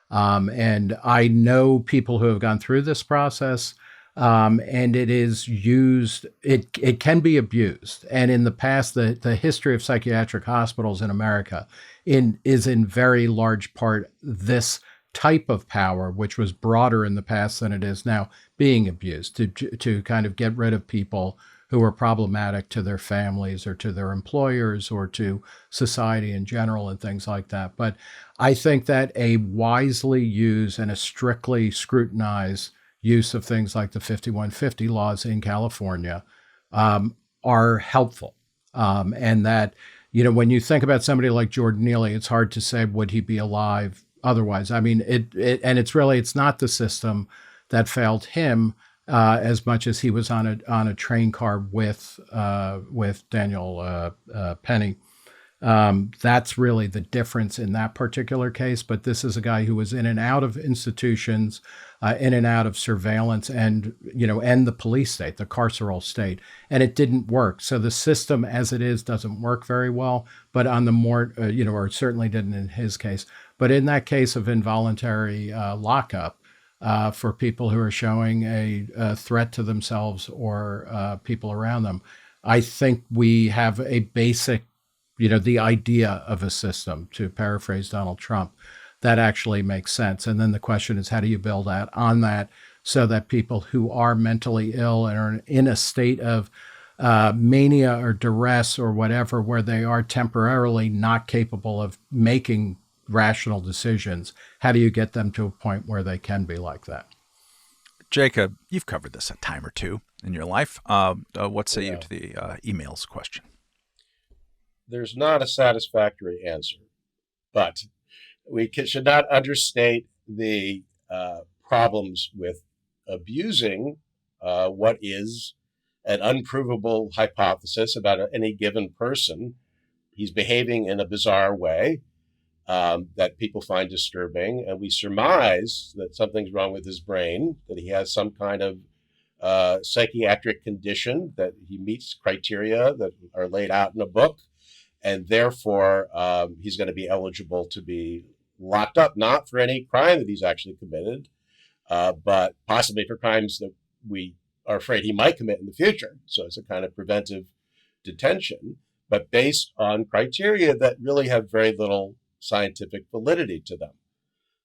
S4: And I know people who have gone through this process, and it is used, it can be abused. And in the past, the history of psychiatric hospitals in America is in very large part this type of power, which was broader in the past than it is now, being abused to kind of get rid of people who are problematic to their families or to their employers or to society in general and things like that. But I think that a wisely used and a strictly scrutinized use of things like the 5150 laws in California are helpful. And that, when you think about somebody like Jordan Neely, it's hard to say, would he be alive otherwise? I mean, it's not the system that failed him as much as he was on a train car with Daniel Penny. That's really the difference in that particular case. But this is a guy who was in and out of institutions, in and out of surveillance, and the police state, the carceral state, and it didn't work. So the system as it is doesn't work very well. But on the more, or certainly didn't in his case. But in that case of involuntary lockup, for people who are showing a threat to themselves or people around them, I think we have a basic, the idea of a system, to paraphrase Donald Trump, that actually makes sense. And then the question is, how do you build out on that so that people who are mentally ill and are in a state of mania or duress or whatever, where they are temporarily not capable of making rational decisions, how do you get them to a point where they can be like that?
S1: Jacob, you've covered this a time or two in your life. What say you to the emails question?
S3: There's not a satisfactory answer, but we should not understate the problems with abusing what is an unprovable hypothesis about any given person. He's behaving in a bizarre way that people find disturbing, and we surmise that something's wrong with his brain, that he has some kind of psychiatric condition, that he meets criteria that are laid out in a book, and therefore he's going to be eligible to be locked up, not for any crime that he's actually committed, but possibly for crimes that we are afraid he might commit in the future. So it's a kind of preventive detention, but based on criteria that really have very little scientific validity to them.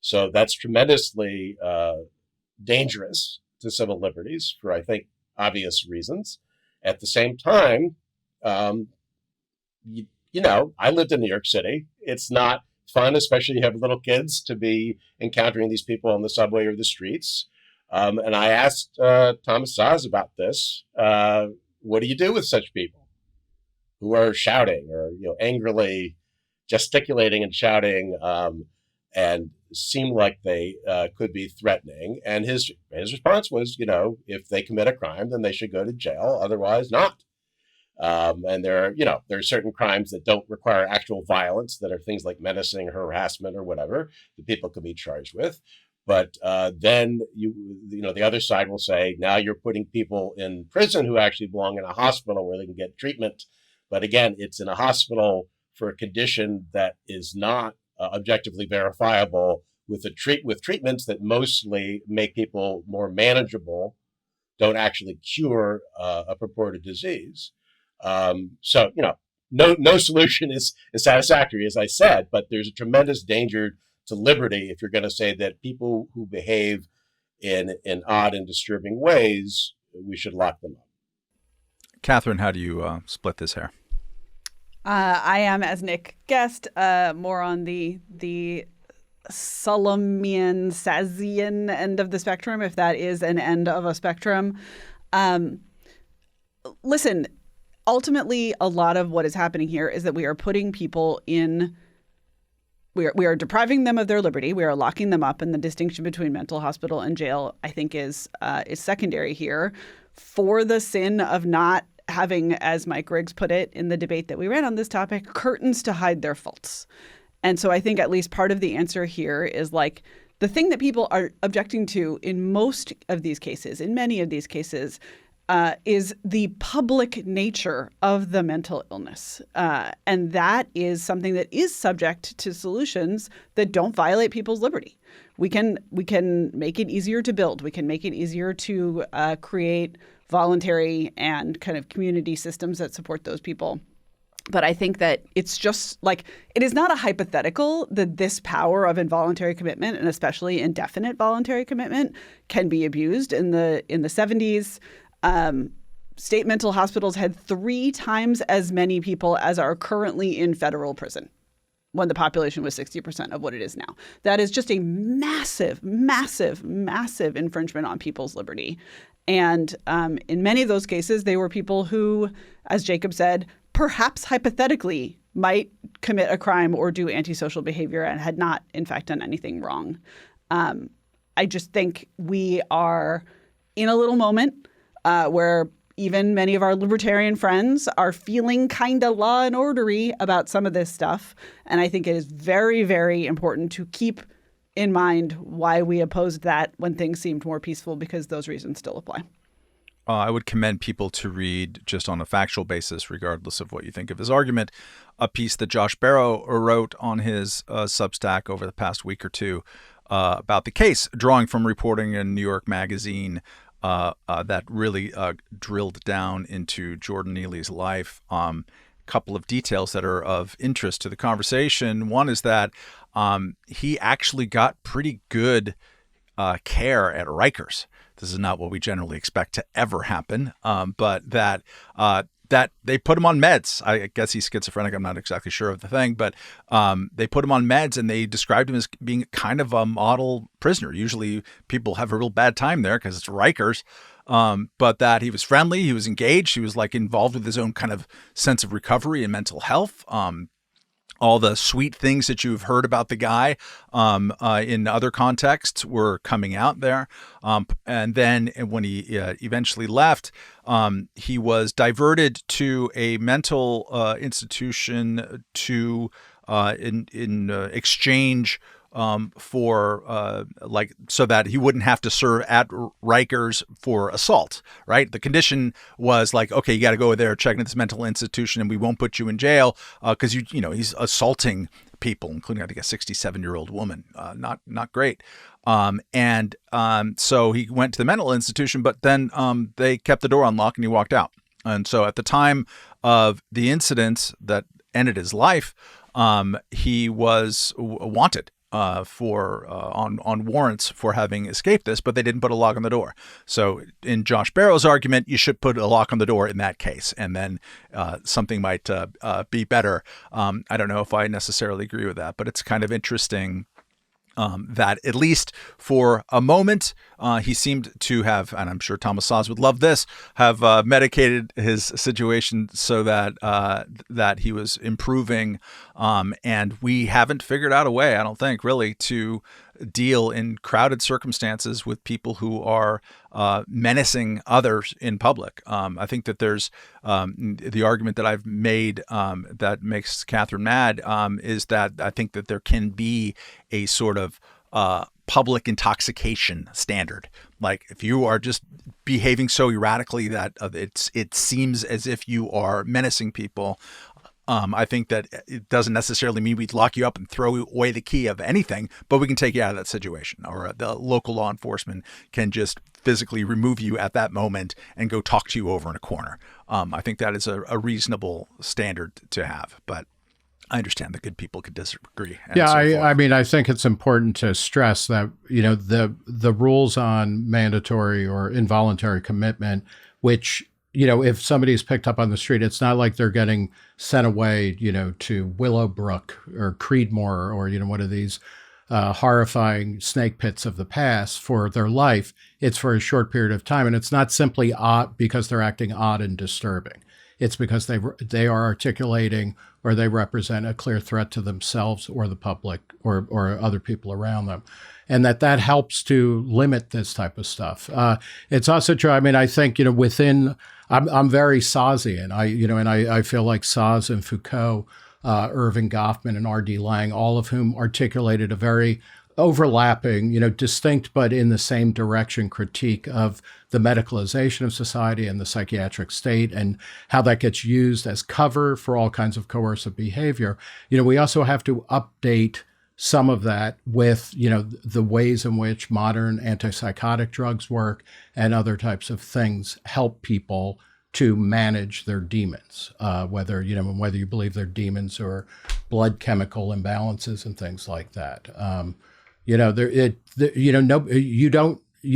S3: So that's tremendously dangerous to civil liberties for, I think, obvious reasons. At the same time, I lived in New York City. It's not fun, especially if you have little kids, to be encountering these people on the subway or the streets. And I asked Thomas Saz about this. What do you do with such people who are shouting or angrily gesticulating and shouting and seem like they could be threatening? And his response was, if they commit a crime, then they should go to jail, otherwise not. And there are certain crimes that don't require actual violence, that are things like menacing, harassment, or whatever that people could be charged with. But then the other side will say, now you're putting people in prison who actually belong in a hospital where they can get treatment. But again, it's in a hospital for a condition that is not objectively verifiable, with treatments that mostly make people more manageable, don't actually cure a purported disease. So no solution is satisfactory, as I said, but there's a tremendous danger to liberty if you're going to say that people who behave in odd and disturbing ways, we should lock them up.
S1: Katherine, how do you split this hair?
S2: I am, as Nick guessed, more on the Sullumian, Sazian end of the spectrum, if that is an end of a spectrum. Listen, ultimately, a lot of what is happening here is that we are putting people in. We are depriving them of their liberty. We are locking them up, and the distinction between mental hospital and jail, I think, is secondary here, for the sin of not having, as Mike Riggs put it in the debate that we ran on this topic, curtains to hide their faults. And so I think at least part of the answer here is like the thing that people are objecting to in most of these cases, in many of these cases, is the public nature of the mental illness. And that is something that is subject to solutions that don't violate people's liberty. We can make it easier to build. We can make it easier to create voluntary and kind of community systems that support those people. But I think that it's just like, it is not a hypothetical that this power of involuntary commitment, and especially indefinite voluntary commitment, can be abused. In the 70s, state mental hospitals had 3 times as many people as are currently in federal prison when the population was 60% of what it is now. That is just a massive, massive, massive infringement on people's liberty. And in many of those cases, they were people who, as Jacob said, perhaps hypothetically might commit a crime or do antisocial behavior and had not, in fact, done anything wrong. I just think we are in a little moment where even many of our libertarian friends are feeling kind of law and ordery about some of this stuff. And I think it is very, very important to keep in mind why we opposed that when things seemed more peaceful, because those reasons still apply.
S1: I would commend people to read, just on a factual basis, regardless of what you think of his argument, a piece that Josh Barrow wrote on his Substack over the past week or two about the case, drawing from reporting in New York Magazine that really drilled down into Jordan Neely's life. Couple of details that are of interest to the conversation. One is that he actually got pretty good care at Rikers. This is not what we generally expect to ever happen, but that they put him on meds. I guess he's schizophrenic. I'm not exactly sure of the thing, but they put him on meds, and they described him as being kind of a model prisoner. Usually people have a real bad time there because it's Rikers. But that he was friendly, he was engaged, he was like involved with his own kind of sense of recovery and mental health. All the sweet things that you've heard about the guy in other contexts were coming out there. And then when he eventually left, he was diverted to a mental institution to in exchange for so that he wouldn't have to serve at Rikers for assault, right? The condition was like, okay, you got to go there, check into this mental institution, and we won't put you in jail because he's assaulting people, including I think a 67-year-old woman. Not great. So he went to the mental institution, but then they kept the door unlocked and he walked out. And so at the time of the incident that ended his life, he was wanted on warrants for having escaped this, but they didn't put a lock on the door. So in Josh Barrow's argument, you should put a lock on the door in that case, and then something might be better. I don't know if I necessarily agree with that, but it's kind of interesting that at least for a moment, he seemed to have, and I'm sure Thomas Saz would love this, have medicated his situation so that that he was improving. And we haven't figured out a way, I don't think, really, to deal in crowded circumstances with people who are menacing others in public. I think that there's the argument that I've made that makes Katherine mad is that I think that there can be a sort of public intoxication standard. Like if you are just behaving so erratically that it seems as if you are menacing people, I think that it doesn't necessarily mean we'd lock you up and throw away the key of anything, but we can take you out of that situation, or the local law enforcement can just physically remove you at that moment and go talk to you over in a corner. I think that is a reasonable standard to have, but I understand that good people could disagree.
S4: Yeah, I mean, I think it's important to stress that, the rules on mandatory or involuntary commitment, which if somebody's picked up on the street, it's not like they're getting sent away, to Willowbrook or Creedmoor or, one of these horrifying snake pits of the past for their life. It's for a short period of time. And it's not simply odd because they're acting odd and disturbing. It's because they are articulating or they represent a clear threat to themselves or the public or other people around them. And that helps to limit this type of stuff. It's also true. I mean, I think, I'm very Sazian. I feel like Saz and Foucault, Irving Goffman and R.D. Laing, all of whom articulated a very overlapping, distinct but in the same direction critique of the medicalization of society and the psychiatric state and how that gets used as cover for all kinds of coercive behavior. We also have to update some of that with, the ways in which modern antipsychotic drugs work and other types of things help people to manage their demons, whether you believe they're demons or blood chemical imbalances and things like that. You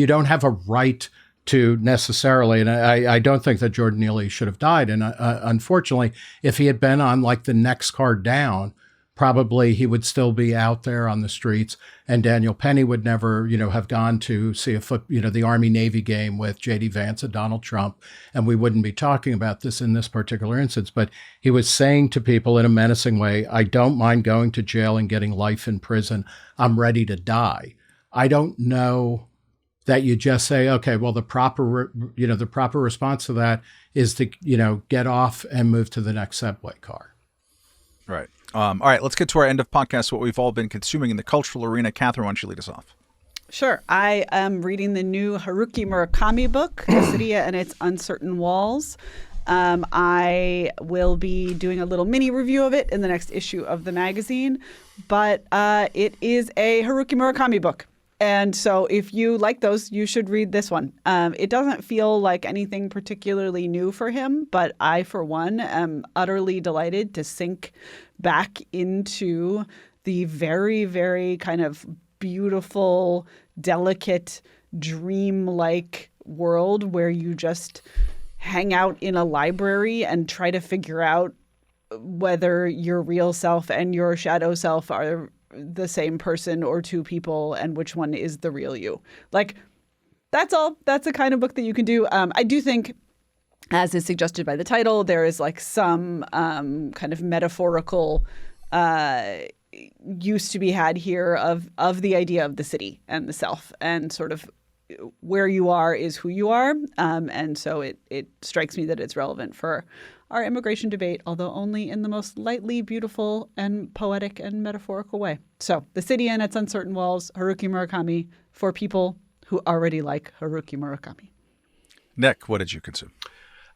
S4: don't have a right to necessarily, and I don't think that Jordan Neely should have died. And unfortunately, if he had been on like the next car down, probably he would still be out there on the streets, and Daniel Penny would never, have gone to see the Army-Navy game with J.D. Vance and Donald Trump, and we wouldn't be talking about this in this particular instance. But he was saying to people in a menacing way, I don't mind going to jail and getting life in prison. I'm ready to die. I don't know that you just say, okay, well, the proper response to that is to, get off and move to the next subway car.
S1: Right. All right, let's get to our end of podcast, what we've all been consuming in the cultural arena. Katherine, why don't you lead us off?
S2: Sure. I am reading the new Haruki Murakami book, The City and Its Uncertain Walls. I will be doing a little mini review of it in the next issue of the magazine, but it is a Haruki Murakami book. And so if you like those, you should read this one. It doesn't feel like anything particularly new for him, but I, for one, am utterly delighted to sink back into the very, very kind of beautiful, delicate, dream-like world where you just hang out in a library and try to figure out whether your real self and your shadow self are the same person or two people and which one is the real you. Like, that's all. That's the kind of book that you can do. I do think, as is suggested by the title, there is like some kind of metaphorical use to be had here of the idea of the city and the self, and sort of where you are is who you are. And so it strikes me that it's relevant for our immigration debate, although only in the most lightly beautiful and poetic and metaphorical way. So The City and Its Uncertain Walls, Haruki Murakami, for people who already like Haruki Murakami.
S1: Nick, what did you consume?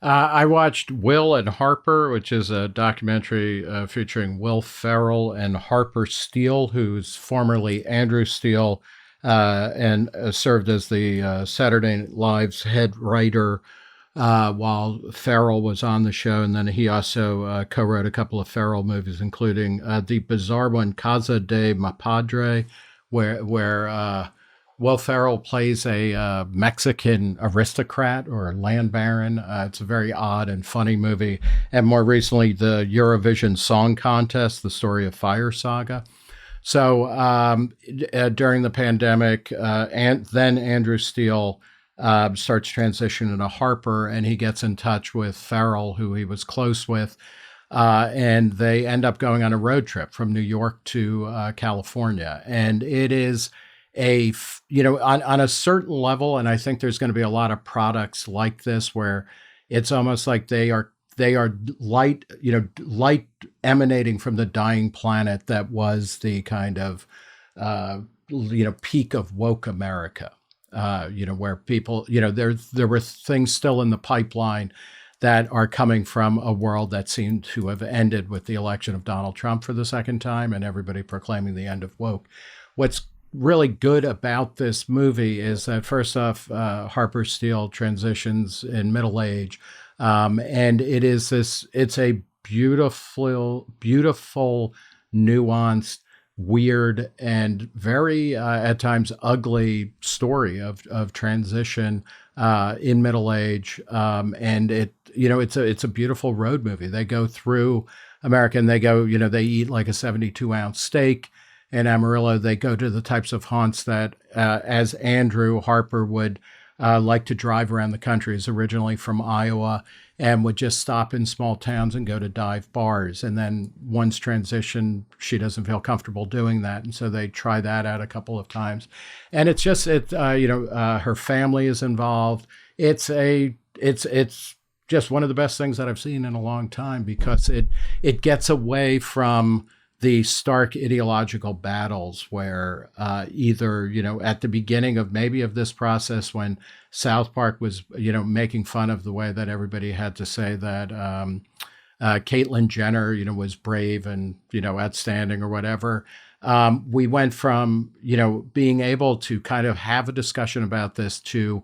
S4: I watched Will and Harper, which is a documentary featuring Will Ferrell and Harper Steele, who's formerly Andrew Steele and served as the Saturday Night Live's head writer while Ferrell was on the show. And then he also co-wrote a couple of Ferrell movies, including the bizarre one, Casa de Mi Padre, where Will Ferrell plays a Mexican aristocrat or land baron. It's a very odd and funny movie. And more recently, the Eurovision Song Contest, The Story of Fire Saga. So during the pandemic, and then Andrew Steele starts transitioning to Harper, and he gets in touch with Ferrell, who he was close with, and they end up going on a road trip from New York to California. And it is on a certain level, and I think there's going to be a lot of products like this where it's almost like they are light emanating from the dying planet that was the kind of peak of woke America. Where people, there were things still in the pipeline that are coming from a world that seemed to have ended with the election of Donald Trump for the second time and everybody proclaiming the end of woke. What's really good about this movie is that, first off, Harper Steele transitions in middle age. And it's a beautiful, nuanced, weird, and very, at times, ugly story of transition in middle age. And it's a beautiful road movie. They go through America and they eat like a 72-ounce steak. In Amarillo, they go to the types of haunts that, as Andrew Harper would like to drive around the country. He's originally from Iowa and would just stop in small towns and go to dive bars. And then once transitioned, she doesn't feel comfortable doing that. And so they try that out a couple of times. And it's just, her family is involved. It's just one of the best things that I've seen in a long time because it gets away from the stark ideological battles where either, at the beginning of this process when South Park was, making fun of the way that everybody had to say that Caitlyn Jenner, was brave and, outstanding or whatever. We went from, being able to kind of have a discussion about this to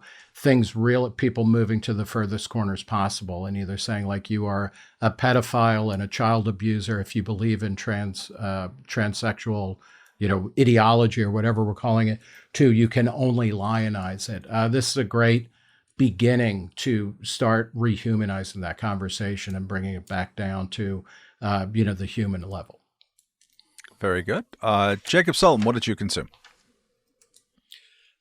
S4: people moving to the furthest corners possible and either saying like you are a pedophile and a child abuser if you believe in transsexual, ideology or whatever we're calling it, to you can only lionize it. This is a great beginning to start rehumanizing that conversation and bringing it back down to, the human level.
S1: Very good. Jacob Sullum, what did you consume?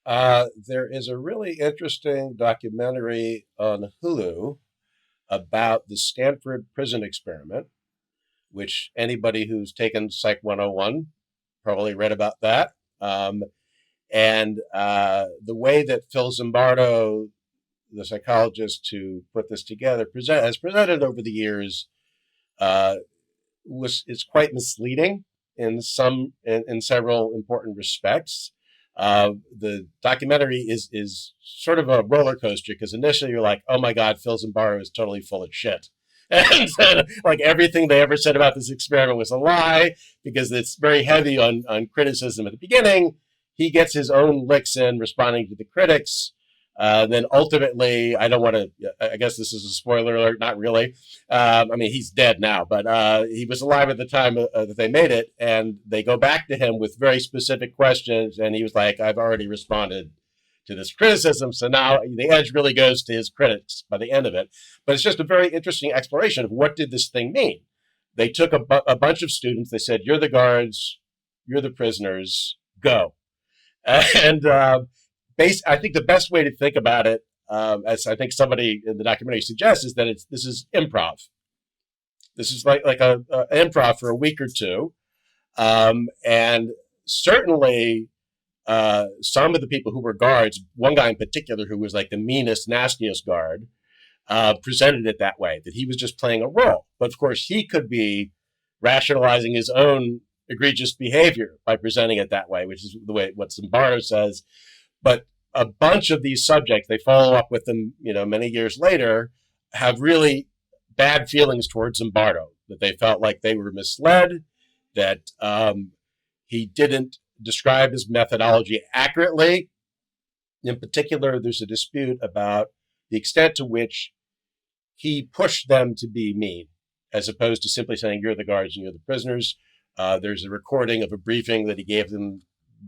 S3: There is a really interesting documentary on Hulu about the Stanford prison experiment, which anybody who's taken Psych 101 probably read about that. And the way that Phil Zimbardo, the psychologist who put this together, has presented over the years is quite misleading in several important respects. The documentary is sort of a roller coaster because initially you're like, oh my God, Phil Zimbardo is totally full of shit. And like everything they ever said about this experiment was a lie because it's very heavy on criticism at the beginning. He gets his own licks in responding to the critics. Then ultimately, I guess this is a spoiler alert, not really. He's dead now, but he was alive at the time that they made it. And they go back to him with very specific questions. And he was like, I've already responded to this criticism. So now the edge really goes to his critics by the end of it. But it's just a very interesting exploration of what did this thing mean. They took a bunch of students. They said, you're the guards, you're the prisoners, go. And I think the best way to think about it, as I think somebody in the documentary suggests, is that this is improv. This is like a improv for a week or two. And certainly some of the people who were guards, one guy in particular who was like the meanest, nastiest guard, presented it that way, that he was just playing a role. But of course, he could be rationalizing his own egregious behavior by presenting it that way, which is the way what Zimbardo says. But a bunch of these subjects, they follow up with them, many years later, have really bad feelings towards Zimbardo, that they felt like they were misled, that he didn't describe his methodology accurately. In particular, there's a dispute about the extent to which he pushed them to be mean, as opposed to simply saying, you're the guards and you're the prisoners. There's a recording of a briefing that he gave them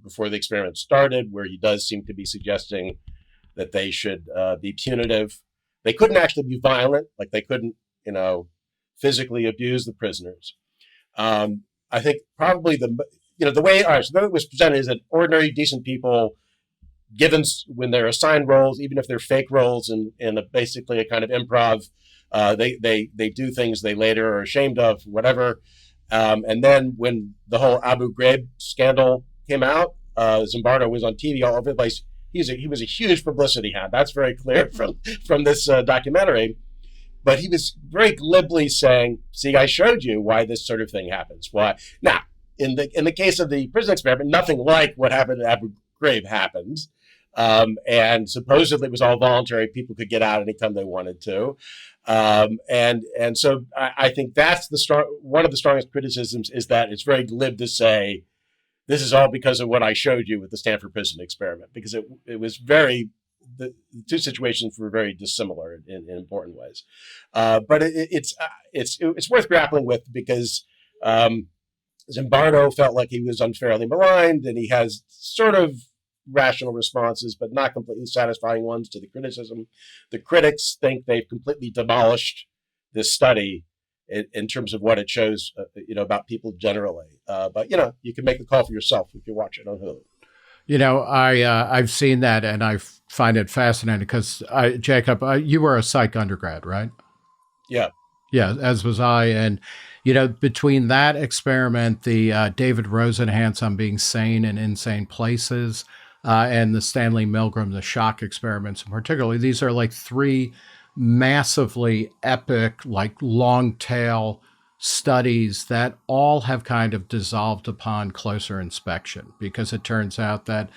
S3: before the experiment started, where he does seem to be suggesting that they should be punitive. They couldn't actually be violent, like they couldn't, physically abuse the prisoners. I think probably the way it was presented is that ordinary, decent people, given when they're assigned roles, even if they're fake roles in basically a kind of improv, they do things they later are ashamed of, whatever. And then when the whole Abu Ghraib scandal came out, Zimbardo was on TV all over the place. He was a huge publicity hound. That's very clear from this documentary. But he was very glibly saying, "See, I showed you why this sort of thing happens." Why now? In the case of the prison experiment, nothing like what happened at Abu Ghraib happened, and supposedly it was all voluntary. People could get out anytime they wanted to, and so I think that's one of the strongest criticisms is that it's very glib to say this is all because of what I showed you with the Stanford prison experiment, because it was the two situations were very dissimilar in important ways, but it's worth grappling with because Zimbardo felt like he was unfairly maligned, and he has sort of rational responses, but not completely satisfying ones to the criticism. The critics think they've completely demolished this study in terms of what it shows, about people generally. But you can make the call for yourself if you watch it on Hulu.
S4: I've seen that, and I find it fascinating because Jacob, you were a psych undergrad, right?
S3: Yeah.
S4: Yeah, as was I. And, between that experiment, the David Rosenhans on being sane in insane places, and the Stanley Milgram, the shock experiments in particular, these are like three massively epic, like long tail studies that all have kind of dissolved upon closer inspection, because it turns out that,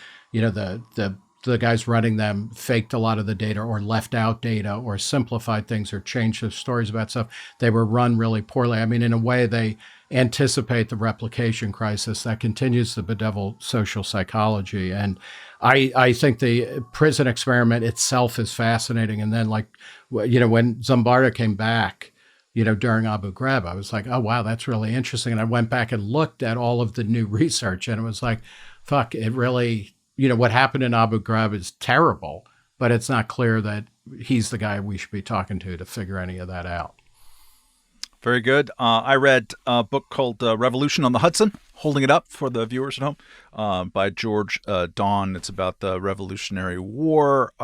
S4: the guys running them faked a lot of the data or left out data or simplified things or changed the stories about stuff. They were run really poorly. I mean, in a way, they anticipate the replication crisis that continues to bedevil social psychology. And I think the prison experiment itself is fascinating. And then, when Zimbardo came back, during Abu Ghraib, I was like, oh, wow, that's really interesting. And I went back and looked at all of the new research, and it was like, fuck, it really, what happened in Abu Ghraib is terrible, but it's not clear that he's the guy we should be talking to figure any of that out.
S1: Very good. I read a book called Revolution on the Hudson, holding it up for the viewers at home, by George Dawn. It's about the Revolutionary War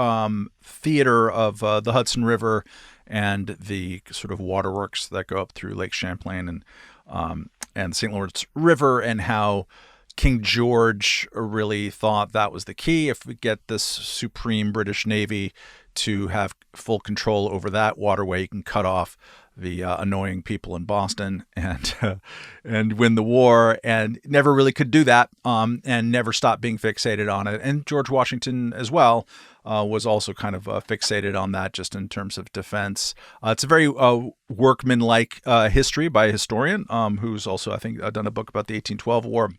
S1: theater of the Hudson River and the sort of waterworks that go up through Lake Champlain and the St. Lawrence River, and how King George really thought that was the key. If we get this supreme British Navy to have full control over that waterway, you can cut off the annoying people in Boston and win the war, and never really could do that, and never stopped being fixated on it. And George Washington as well was also kind of fixated on that, just in terms of defense. It's a very workmanlike history by a historian who's also, I think, done a book about the 1812 War.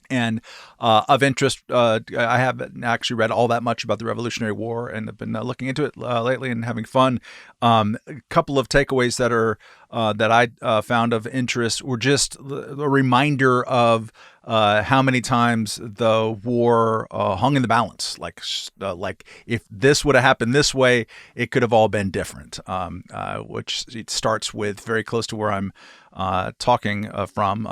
S1: And of interest, I haven't actually read all that much about the Revolutionary War, and have been looking into it lately and having fun. A couple of takeaways that I found of interest were just a reminder of how many times the war hung in the balance. Like if this would have happened this way, it could have all been different. Which it starts with very close to where I'm talking from,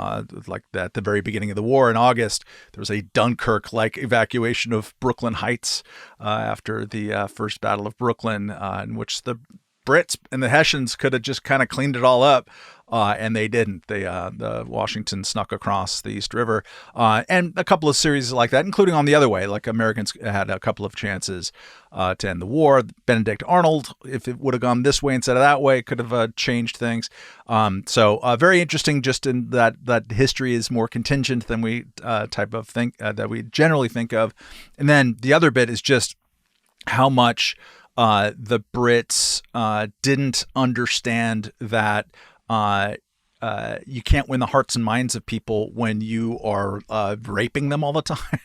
S1: like at the very beginning of the war in August. There was a Dunkirk-like evacuation of Brooklyn Heights after the First Battle of Brooklyn, in which the Brits and the Hessians could have just kind of cleaned it all up, and they didn't. The Washington snuck across the East River, and a couple of series like that, including on the other way. Like Americans had a couple of chances to end the war. Benedict Arnold, if it would have gone this way instead of that way, could have changed things. So very interesting, just in that history is more contingent than we that we generally think of. And then the other bit is just how much the Brits didn't understand that you can't win the hearts and minds of people when you are raping them all the time.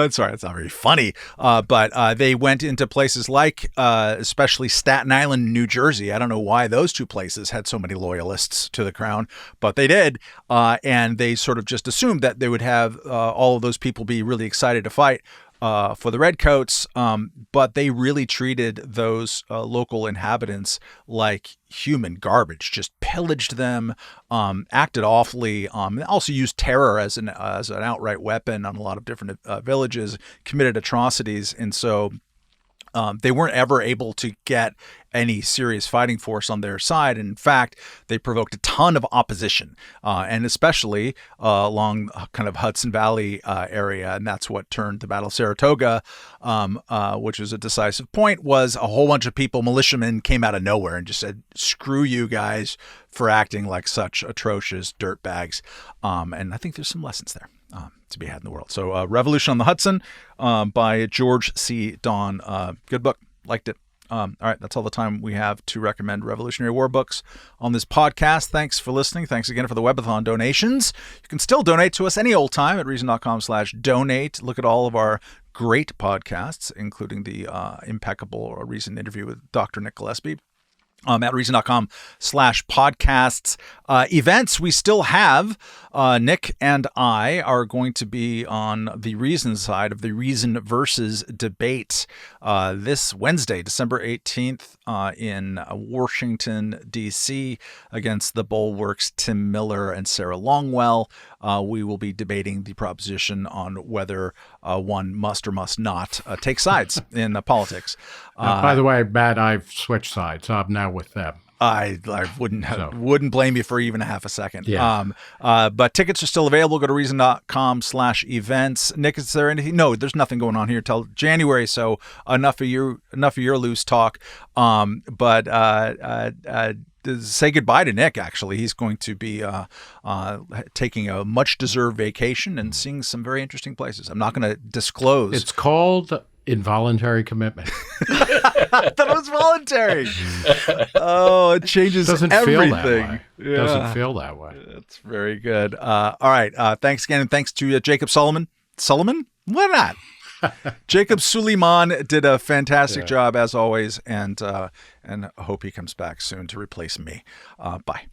S1: Sorry, it's not very funny. But they went into places like especially Staten Island, New Jersey. I don't know why those two places had so many loyalists to the crown, but they did. And they sort of just assumed that they would have all of those people be really excited to fight for the Redcoats, but they really treated those local inhabitants like human garbage, just pillaged them, acted awfully, also used terror as an outright weapon on a lot of different villages, committed atrocities. And so they weren't ever able to get any serious fighting force on their side. And in fact, they provoked a ton of opposition, and especially along kind of Hudson Valley area. And that's what turned the Battle of Saratoga, which was a decisive point, was a whole bunch of people, militiamen, came out of nowhere and just said, screw you guys for acting like such atrocious dirtbags. And I think there's some lessons there to be had in the world. So Revolution on the Hudson by George C. Dawn. Good book. Liked it. All right, that's all the time we have to recommend Revolutionary War books on this podcast. Thanks for listening. Thanks again for the Webathon donations. You can still donate to us any old time at reason.com/donate. Look at all of our great podcasts, including the impeccable Reason interview with Dr. Nick Gillespie. At reason.com/podcasts. Events, we still have. Nick and I are going to be on the Reason side of the Reason versus debate this Wednesday, December 18th, in Washington, D.C., against the Bulwark's Tim Miller and Sarah Longwell. We will be debating the proposition on whether one must or must not take sides in politics.
S4: By the way, Matt, I've switched sides. I'm now with them.
S1: I wouldn't blame you for even a half a second.
S4: Yeah.
S1: But tickets are still available. Go to reason.com/events. Nick, is there anything? No, there's nothing going on here till January. So enough of your loose talk. But say goodbye to Nick, actually. He's going to be taking a much-deserved vacation and seeing some very interesting places. I'm not going to disclose.
S4: It's called involuntary commitment.
S1: I thought it was voluntary. Oh, it changes
S4: Doesn't
S1: everything.
S4: Feel that way.
S1: Yeah.
S4: Doesn't feel that way.
S1: That's very good. All right. Thanks again, and thanks to Jacob Sullum. Sullum? Why not? Jacob Sullum did a fantastic job as always, and I hope he comes back soon to replace me. Bye.